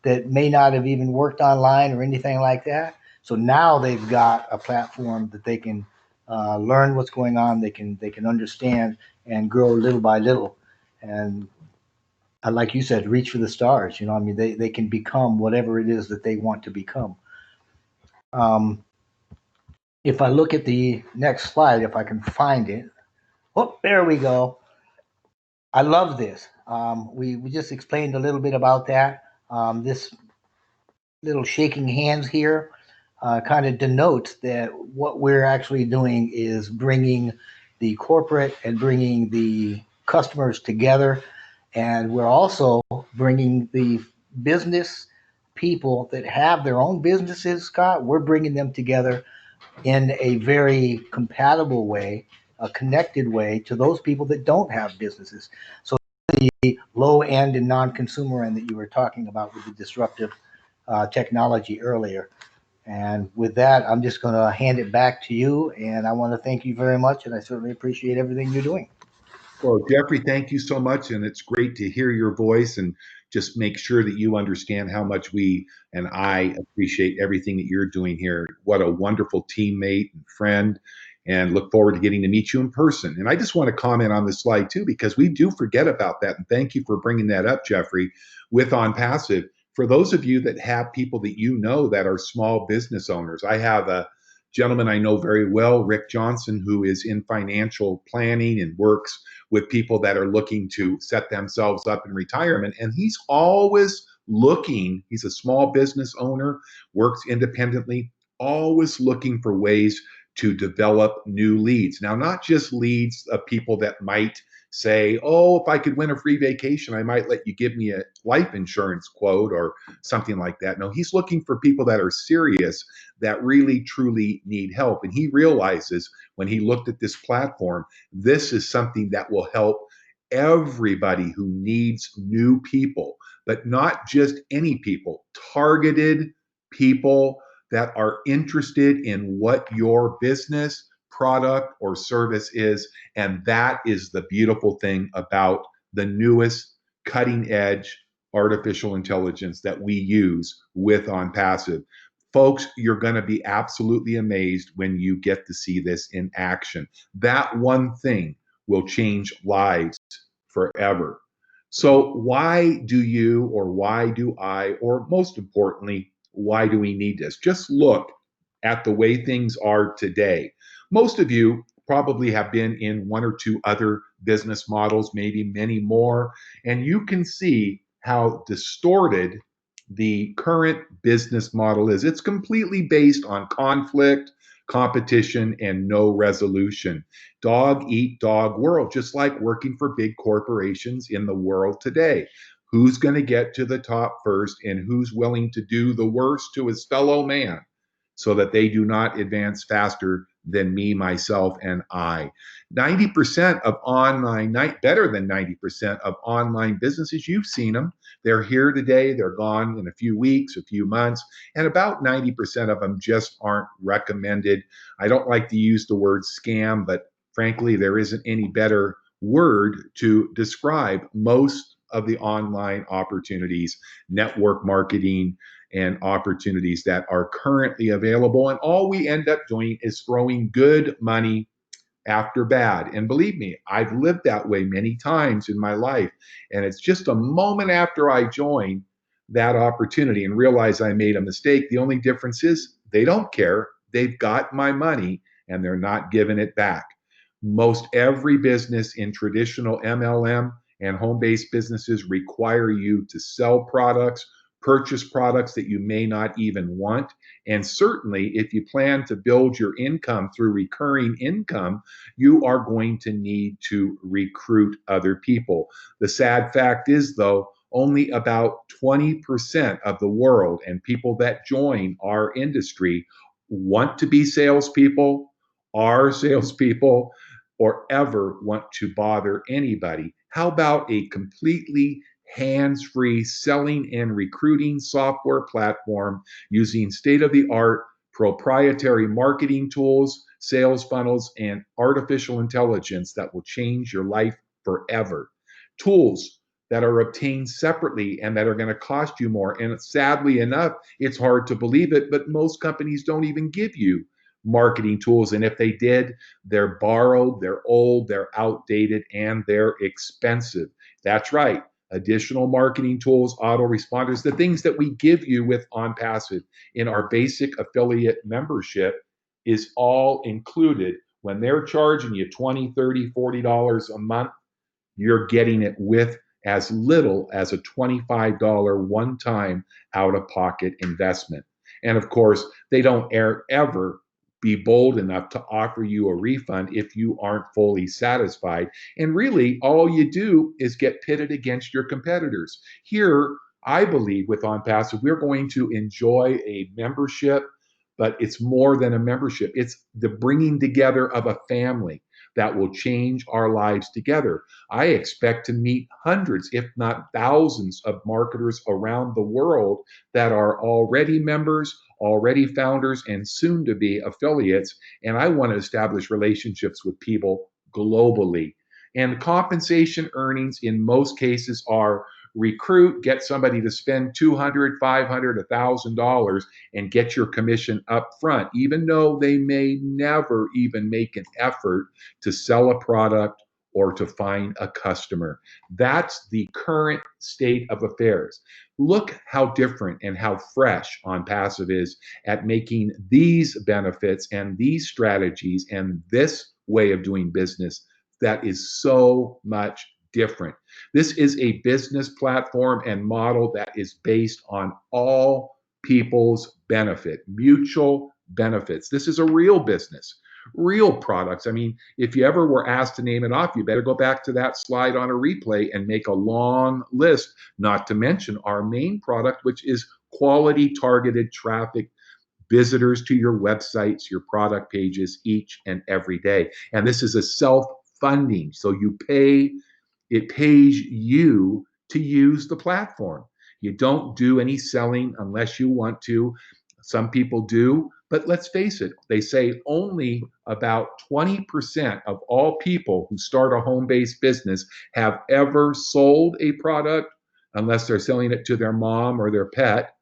that may not have even worked online or anything like that. So now they've got a platform that they can learn what's going on. They can understand and grow little by little. And like you said, reach for the stars. You know, I mean, they can become whatever it is that they want to become. If I look at the next slide, if I can find it. Oh, there we go. I love this. We just explained a little bit about that. This little shaking hands here kind of denotes that what we're actually doing is bringing the corporate and bringing the customers together. And we're also bringing the business people that have their own businesses, Scott, we're bringing them together in a very compatible way, a connected way to those people that don't have businesses. So the low end and non-consumer end that you were talking about with the disruptive technology earlier. And with that, I'm just going to hand it back to you. And I want to thank you very much. And I certainly appreciate everything you're doing. Well, Jeffery, thank you so much. And it's great to hear your voice and just make sure that you understand how much we and I appreciate everything that you're doing here. What a wonderful teammate and friend, and look forward to getting to meet you in person. And I just want to comment on this slide too, because we do forget about that. And thank you for bringing that up, Jeffery, with Onpassive. For those of you that have people that you know that are small business owners, I have a gentleman I know very well, Rick Johnson, who is in financial planning and works with people that are looking to set themselves up in retirement. And he's always looking, he's a small business owner, works independently, always looking for ways to develop new leads. Now, not just leads of people that might say, oh, if I could win a free vacation, I might let you give me a life insurance quote or something like that. No, he's looking for people that are serious, that really, truly need help. And he realizes when he looked at this platform, this is something that will help everybody who needs new people, but not just any people, targeted people that are interested in what your business, product, or service is. And that is the beautiful thing about the newest cutting edge artificial intelligence that we use with Onpassive. Folks, you're going to be absolutely amazed when you get to see this in action. That one thing will change lives forever. So why do you, or why do I, or most importantly, why do we need this? Just look at the way things are today. Most of you probably have been in one or two other business models, maybe many more, and you can see how distorted the current business model is. It's completely based on conflict, competition, and no resolution. Dog eat dog world, just like working for big corporations in the world today. Who's going to get to the top first, and who's willing to do the worst to his fellow man so that they do not advance faster than me, myself, and I. 90% of online, better than 90% of online businesses, you've seen them. They're here today, they're gone in a few weeks, a few months, and about 90% of them just aren't recommended. I don't like to use the word scam, but frankly, there isn't any better word to describe most of the online opportunities, network marketing, and opportunities that are currently available. And all we end up doing is throwing good money after bad. And believe me, I've lived that way many times in my life. And it's just a moment after I join that opportunity and realize I made a mistake. The only difference is they don't care. They've got my money and they're not giving it back. Most every business in traditional MLM and home-based businesses require you to sell products, purchase products that you may not even want. And certainly, if you plan to build your income through recurring income, you are going to need to recruit other people. The sad fact is, though, only about 20% of the world and people that join our industry want to be salespeople, are salespeople, or ever want to bother anybody. How about a completely hands-free selling and recruiting software platform using state-of-the-art proprietary marketing tools, sales funnels, and artificial intelligence that will change your life forever? Tools that are obtained separately and that are going to cost you more. And sadly enough, it's hard to believe it, but most companies don't even give you marketing tools. And if they did, they're borrowed, they're old, they're outdated, and they're expensive. That's right. Additional marketing tools, autoresponders, the things that we give you with Onpassive in our basic affiliate membership is all included. When they're charging you $20, $30, $40 a month, you're getting it with as little as a $25 one-time out-of-pocket investment. And of course, they don't ever be bold enough to offer you a refund if you aren't fully satisfied. And really, all you do is get pitted against your competitors. Here, I believe with Onpassive, we're going to enjoy a membership, but it's more than a membership. It's the bringing together of a family that will change our lives together. I expect to meet hundreds, if not thousands, of marketers around the world that are already members, already founders, and soon to be affiliates. And I want to establish relationships with people globally. And compensation earnings in most cases are recruit, get somebody to spend $200, $500, $1,000 and get your commission up front, even though they may never even make an effort to sell a product or to find a customer. That's the current state of affairs. Look how different and how fresh Onpassive is at making these benefits and these strategies and this way of doing business that is so much different. This is a business platform and model that is based on all people's benefit, mutual benefits. This is a real business, real products. I mean, if you ever were asked to name it off, you better go back to that slide on a replay and make a long list, not to mention our main product, which is quality targeted traffic, visitors to your websites, your product pages each and every day. And this is a self-funding, so it pays you to use the platform. You don't do any selling unless you want to. Some people do, but let's face it, they say only about 20% of all people who start a home-based business have ever sold a product unless they're selling it to their mom or their pet,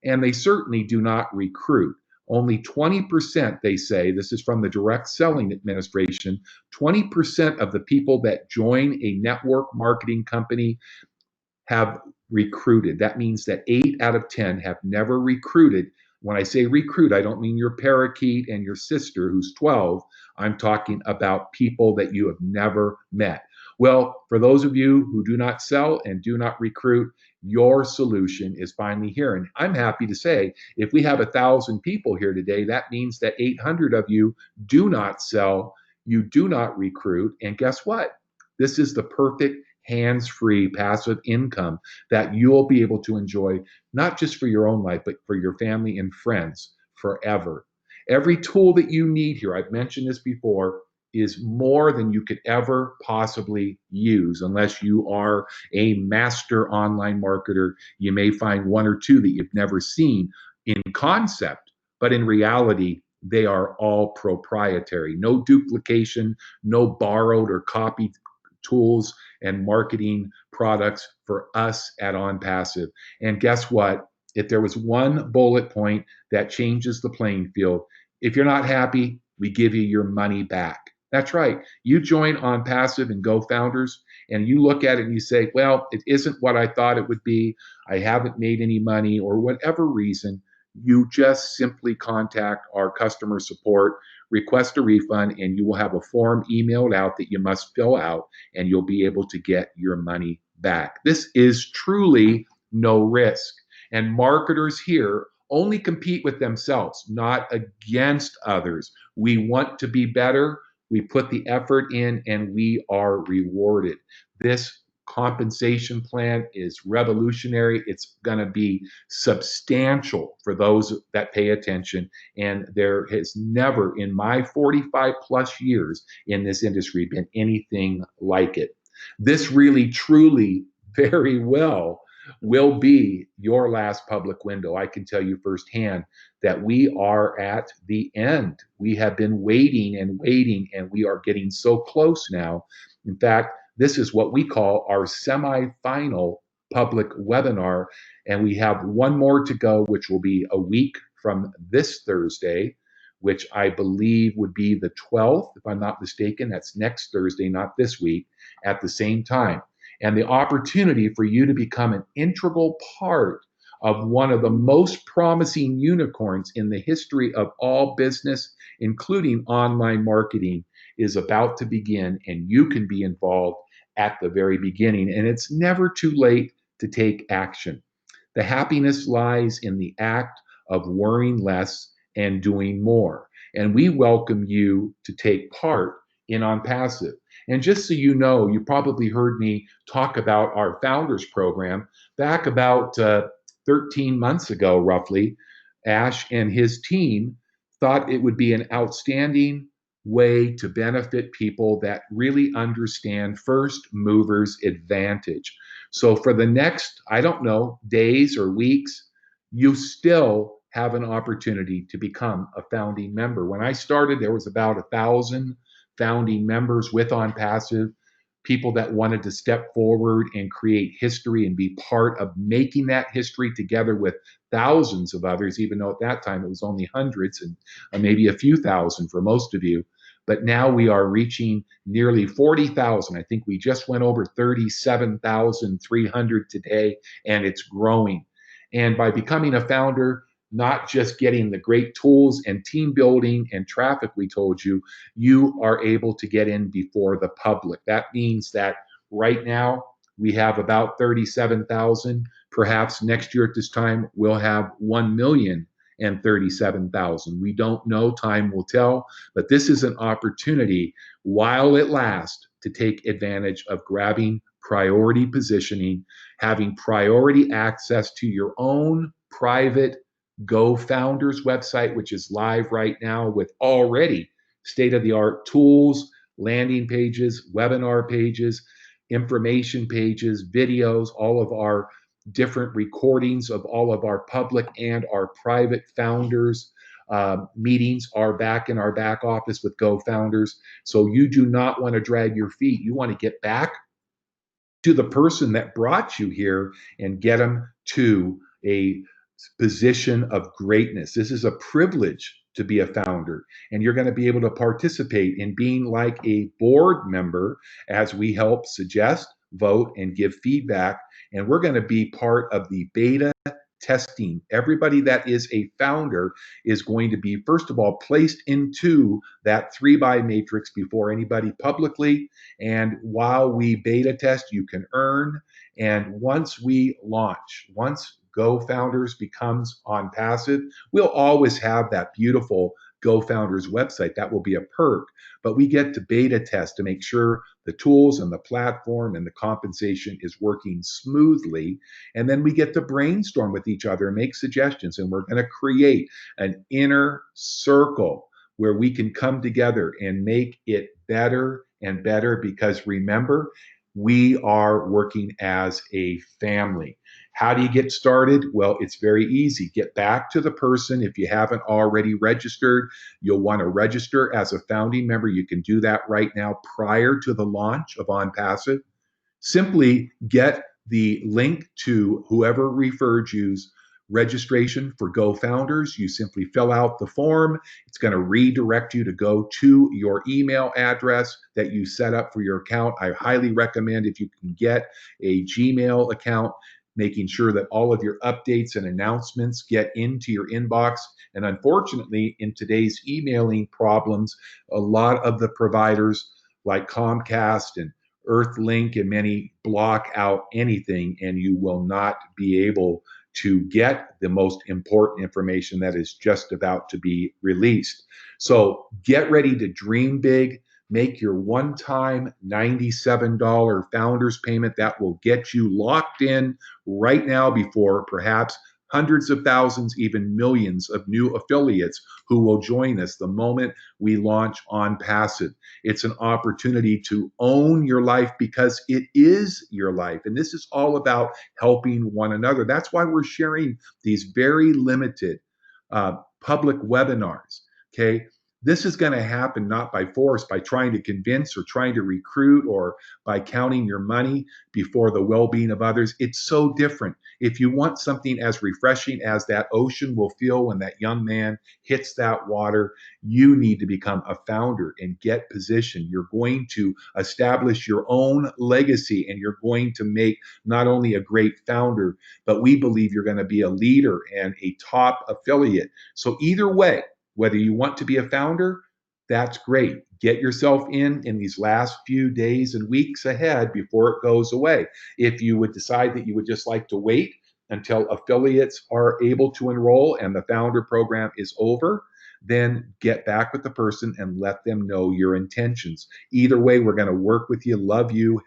and they certainly do not recruit. Only 20%, they say, this is from the Direct Selling Administration, 20% of the people that join a network marketing company have recruited. That means that 8 out of 10 have never recruited. When I say recruit, I don't mean your parakeet and your sister who's 12. I'm talking about people that you have never met. Well, for those of you who do not sell and do not recruit, your solution is finally here. And I'm happy to say, if we have 1,000 people here today, that means that 800 of you do not sell, you do not recruit. And guess what? This is the perfect hands-free passive income that you'll be able to enjoy, not just for your own life, but for your family and friends forever. Every tool that you need here, I've mentioned this before, is more than you could ever possibly use. Unless you are a master online marketer, you may find one or two that you've never seen in concept, but in reality, they are all proprietary. No duplication, no borrowed or copied tools and marketing products for us at Onpassive. And guess what? If there was one bullet point that changes the playing field, if you're not happy, we give you your money back. That's right. You join Onpassive and GoFouders, and you look at it and you say, well, it isn't what I thought it would be. I haven't made any money, or whatever reason. You just simply contact our customer support, request a refund, and you will have a form emailed out that you must fill out, and you'll be able to get your money back. This is truly no risk. And marketers here only compete with themselves, not against others. We want to be better. We put the effort in and we are rewarded. This compensation plan is revolutionary. It's going to be substantial for those that pay attention. And there has never, in my 45 plus years in this industry, been anything like it. This really, truly, very well will be your last public window. I can tell you firsthand that we are at the end. We have been waiting and waiting, and we are getting so close now. In fact, this is what we call our semi-final public webinar, and we have one more to go, which will be a week from this Thursday, which I believe would be the 12th, if I'm not mistaken. That's next Thursday, not this week, at the same time. And the opportunity for you to become an integral part of one of the most promising unicorns in the history of all business, including online marketing, is about to begin, and you can be involved at the very beginning. And it's never too late to take action. The happiness lies in the act of worrying less and doing more. And we welcome you to take part in Onpassive. And just so you know, you probably heard me talk about our Founders Program back about 13 months ago, roughly. Ash and his team thought it would be an outstanding way to benefit people that really understand first movers advantage. So for the next, I don't know, days or weeks, you still have an opportunity to become a founding member. When I started, there was about 1,000 founding members with Onpassive, people that wanted to step forward and create history and be part of making that history together with thousands of others, even though at that time it was only hundreds and maybe a few thousand for most of you. But now we are reaching nearly 40,000. I think we just went over 37,300 today, and it's growing. And by becoming a founder, not just getting the great tools and team building and traffic we told you, you are able to get in before the public. That means that right now we have about 37,000. Perhaps next year at this time, we'll have 1,037,000. We don't know, time will tell, but this is an opportunity while it lasts to take advantage of grabbing priority positioning, having priority access to your own private GoFouders website, which is live right now with already state-of-the-art tools, landing pages, webinar pages, information pages, videos, all of our different recordings of all of our public and our private founders meetings are back in our back office with GoFouders. So you do not want to drag your feet. You want to get back to the person that brought you here and get them to a position of greatness. This is a privilege to be a founder, and you're going to be able to participate in being like a board member as we help suggest, vote, and give feedback. And we're going to be part of the beta testing. Everybody that is a founder is going to be, first of all, placed into that 3-by matrix before anybody publicly. And while we beta test, you can earn. And once we launch, once GoFouders becomes Onpassive, we'll always have that beautiful GoFouders website. That will be a perk, but we get to beta test to make sure the tools and the platform and the compensation is working smoothly. And then we get to brainstorm with each other and make suggestions. And we're going to create an inner circle where we can come together and make it better and better, because remember, we are working as a family. How do you get started? Well, it's very easy. Get back to the person. If you haven't already registered, you'll want to register as a founding member. You can do that right now prior to the launch of Onpassive. Simply get the link to whoever referred you's registration for GoFouders. You simply fill out the form. It's going to redirect you to go to your email address that you set up for your account. I highly recommend, if you can get a Gmail account, making sure that all of your updates and announcements get into your inbox. And unfortunately, in today's emailing problems, a lot of the providers like Comcast and Earthlink and many block out anything, and you will not be able to get the most important information that is just about to be released. So get ready to dream big. Make your one-time $97 founders payment that will get you locked in right now before perhaps hundreds of thousands, even millions of new affiliates who will join us the moment we launch Onpassive. It's an opportunity to own your life because it is your life. And this is all about helping one another. That's why we're sharing these very limited public webinars, okay? This is going to happen not by force, by trying to convince or trying to recruit or by counting your money before the well-being of others. It's so different. If you want something as refreshing as that ocean will feel when that young man hits that water, you need to become a founder and get positioned. You're going to establish your own legacy, and you're going to make not only a great founder, but we believe you're going to be a leader and a top affiliate. So either way, whether you want to be a founder, that's great. Get yourself in these last few days and weeks ahead before it goes away. If you would decide that you would just like to wait until affiliates are able to enroll and the founder program is over, then get back with the person and let them know your intentions. Either way, we're going to work with you, love you,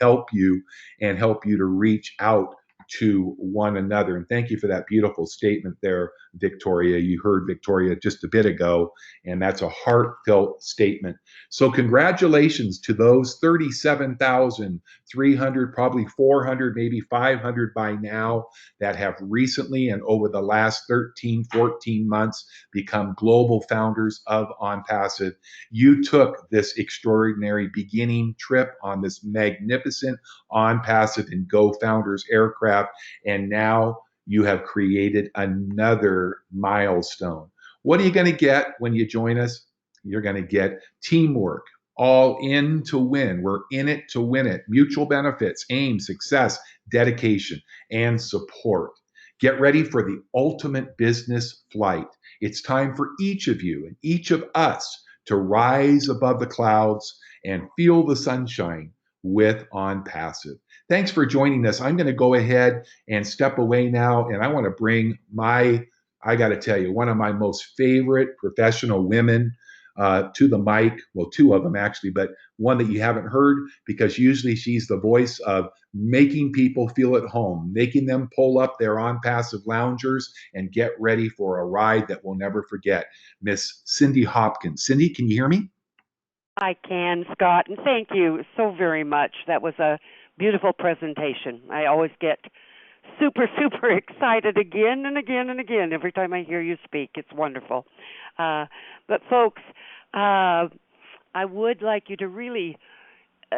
and help you to reach out to one another. And thank you for that beautiful statement there, Victoria. You heard Victoria just a bit ago, and that's a heartfelt statement. So congratulations to those 37,300, probably 400, maybe 500 by now, that have recently and over the last 13, 14 months become global founders of Onpassive. You took this extraordinary beginning trip on this magnificent Onpassive and GoFouders aircraft, and now you have created another milestone. What are you going to get when you join us? You're going to get teamwork, all in to win. We're in it to win it. Mutual benefits, aim, success, dedication, and support. Get ready for the ultimate business flight. It's time for each of you and each of us to rise above the clouds and feel the sunshine with Onpassive. Thanks for joining us. I'm going to go ahead and step away now, and I want to bring I got to tell you, one of my most favorite professional women to the mic. Well, two of them actually, but one that you haven't heard, because usually she's the voice of making people feel at home, making them pull up their Onpassive loungers and get ready for a ride that we'll never forget. Miss Cyndee Hopkins. Cyndee, can you hear me? I can, Scott, and thank you so very much. That was a beautiful presentation. I always get super, super excited again and again and again every time I hear you speak. It's wonderful. But folks, I would like you to really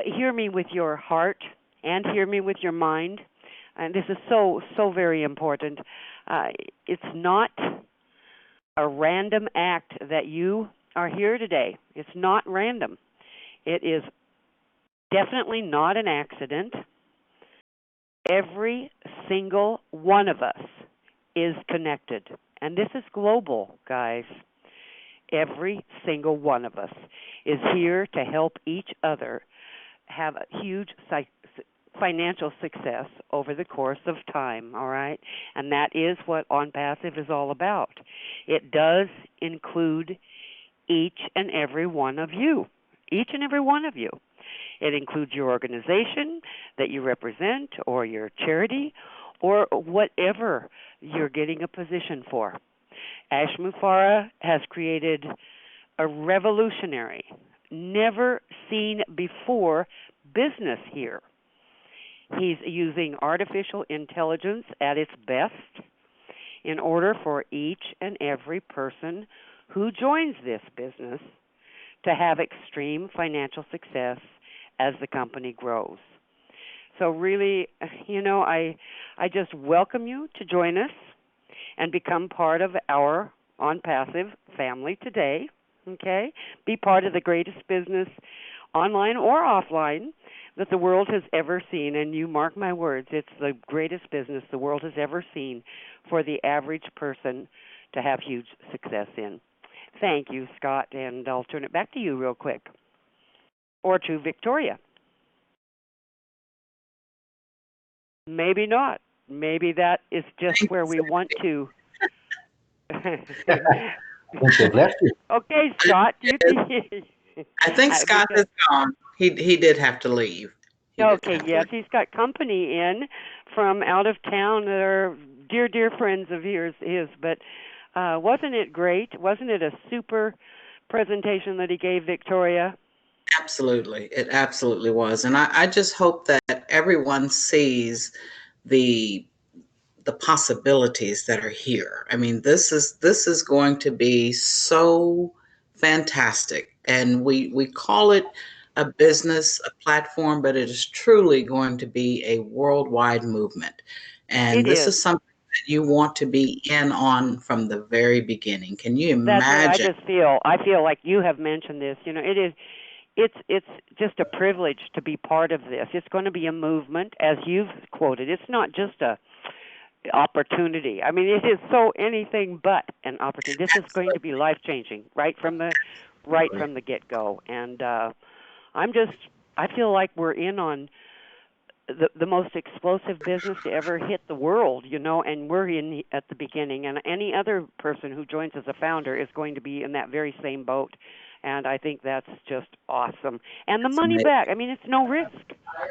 hear me with your heart and hear me with your mind. And this is so, so very important. It's not a random act that you are here today. It's not random. It is definitely not an accident. Every single one of us is connected. And this is global, guys. Every single one of us is here to help each other have a huge financial success over the course of time, all right? And that is what Onpassive is all about. It does include each and every one of you. Each and every one of you. It includes your organization that you represent, or your charity, or whatever you're getting a position for. Ash Mufareh has created a revolutionary, never seen before business here. He's using artificial intelligence at its best in order for each and every person who joins this business to have extreme financial success as the company grows. So really, I just welcome you to join us and become part of our Onpassive family today, okay? Be part of the greatest business, online or offline, that the world has ever seen. And you mark my words, it's the greatest business the world has ever seen for the average person to have huge success in. Thank you, Scott, and I'll turn it back to you real quick. Or to Victoria. Maybe not. maybe that is just where we want to. They've left you. Okay, Scott. I think Scott is gone. He did have to leave. Okay, yes, he's got company in from out of town that are dear friends of his. But wasn't it great? Wasn't it a super presentation that he gave, Victoria? Absolutely. It absolutely was. And I just hope that everyone sees the possibilities that are here. I mean, this is going to be so fantastic. And we call it a business, a platform, but it is truly going to be a worldwide movement. And this is something that you want to be in on from the very beginning. Can you imagine? That's what I just feel. I feel like you have mentioned this. You know, it's just a privilege to be part of this. It's going to be a movement, as you've quoted. It's not just a opportunity. I mean, it is so anything but an opportunity. This is going to be life-changing right from the get-go. And I feel like we're in on the most explosive business to ever hit the world, you know, and we're in at the beginning. And any other person who joins as a founder is going to be in that very same boat. And I think that's just awesome. And the money back, I mean, it's no risk.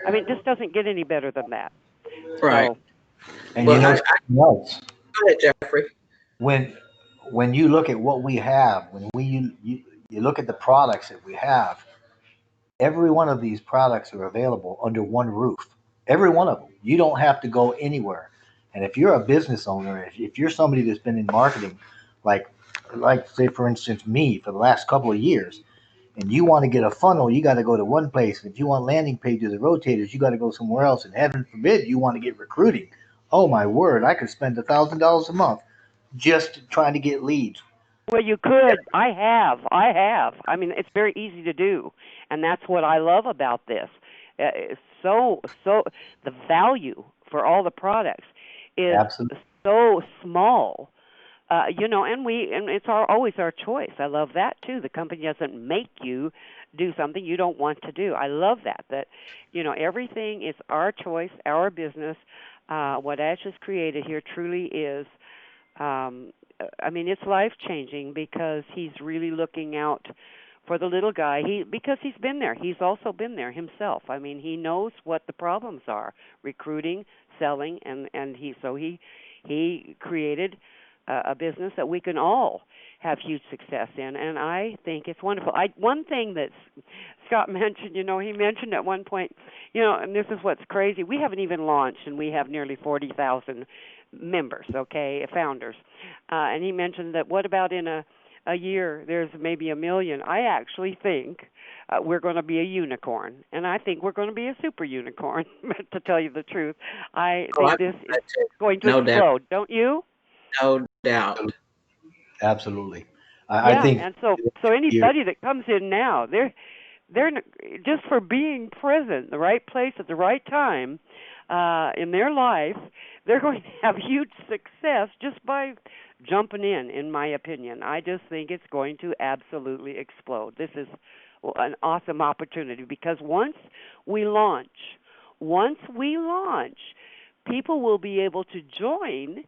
I mean, this doesn't get any better than that. Right. So, And you know something else? Go ahead, Jeffrey. When you look at what we have, you look at the products that we have, every one of these products are available under one roof. Every one of them. You don't have to go anywhere. And if you're a business owner, if you're somebody that's been in marketing, like say for instance me for the last couple of years, and you want to get a funnel, you got to go to one place. If you want landing pages or rotators, you got to go somewhere else. And heaven forbid you want to get recruiting. Oh my word, I could spend $1,000 a month just trying to get leads. Well, you could. I have. I mean, it's very easy to do, and that's what I love about this. So the value for all the products is Absolutely. so small. You know, and it's always our choice. I love that too. The company doesn't make you do something you don't want to do. I love that you know, everything is our choice, our business. What Ash has created here truly is. I mean, it's life-changing because he's really looking out for the little guy. Because he's been there. He's also been there himself. I mean, he knows what the problems are: recruiting, selling, and he created a business that we can all have huge success in, and I think it's wonderful. One thing that Scott mentioned, you know, he mentioned at one point, you know, and this is what's crazy. We haven't even launched, and we have nearly 40,000 members, founders. And he mentioned that what about in a year there's maybe 1 million. I actually think we're going to be a unicorn, and I think we're going to be a super unicorn, to tell you the truth. I think this is going to explode, don't you? No doubt. Absolutely. I think. And so anybody that comes in now, they're just for being present, the right place at the right time in their life, they're going to have huge success just by jumping in my opinion. I just think it's going to absolutely explode. This is an awesome opportunity because once we launch, people will be able to join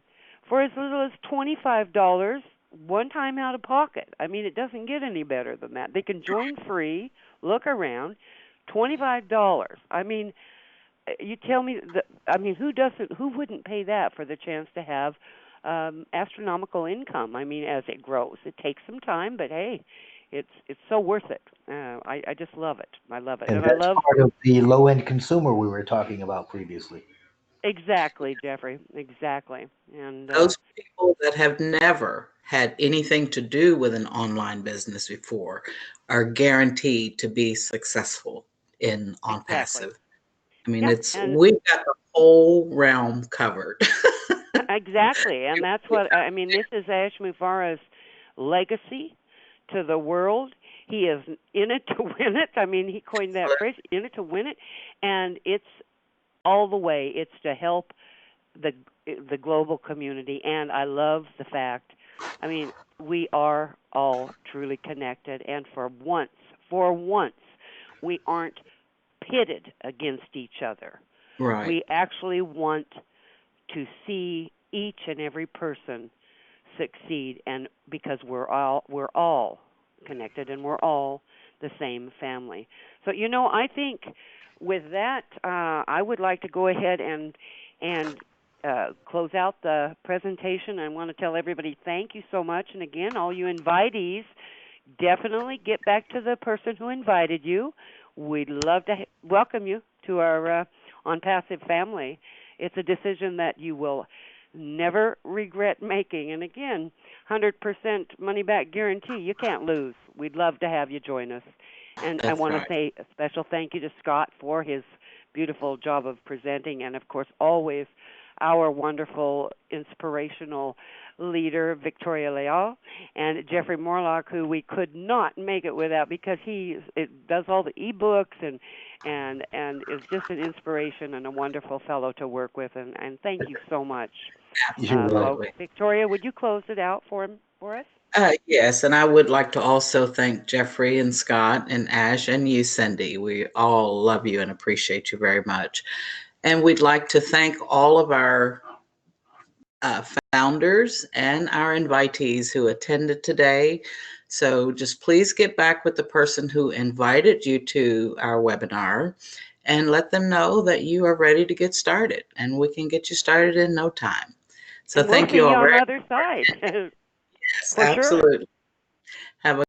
for as little as $25 one time out of pocket. I mean, it doesn't get any better than that. They can join free, look around, $25. I mean, you tell me, who wouldn't pay that for the chance to have astronomical income? I mean, as it grows. It takes some time, but hey, it's so worth it. I just love it. I love it. And that's part of the low-end consumer we were talking about previously. Exactly, Jeffrey. Exactly. And those people that have never had anything to do with an online business before are guaranteed to be successful in Onpassive. I mean, we've got the whole realm covered. Exactly, and that's what I mean. This is Ash Mufareh's legacy to the world. He is in it to win it. I mean, he coined that phrase, "In it to win it," and it's all the way. It's to help the global community, and I love the fact. I mean, we are all truly connected, and for once, we aren't pitted against each other. Right. We actually want to see each and every person succeed, and because we're all connected and we're all the same family. So I think with that, I would like to go ahead and close out the presentation. I want to tell everybody thank you so much, and again, all you invitees, definitely get back to the person who invited you. We'd love to welcome you to our Onpassive family. It's a decision that you will never regret making. And again, 100% money-back guarantee. You can't lose. We'd love to have you join us. And I want to say a special thank you to Scott for his beautiful job of presenting, and, of course, always our wonderful, inspirational leader, Victoria Leal, and Jeffery Morlock, who we could not make it without, because he does all the e-books and is just an inspiration and a wonderful fellow to work with. And thank you so much. Absolutely. Victoria, would you close it out for us? Yes, and I would like to also thank Jeffery and Scott and Ash and you, Cyndee. We all love you and appreciate you very much. And we'd like to thank all of our founders and our invitees who attended today. So just please get back with the person who invited you to our webinar and let them know that you are ready to get started, and we can get you started in no time. So thank you all. We'll see you on the other side. Yes, For absolutely. Sure.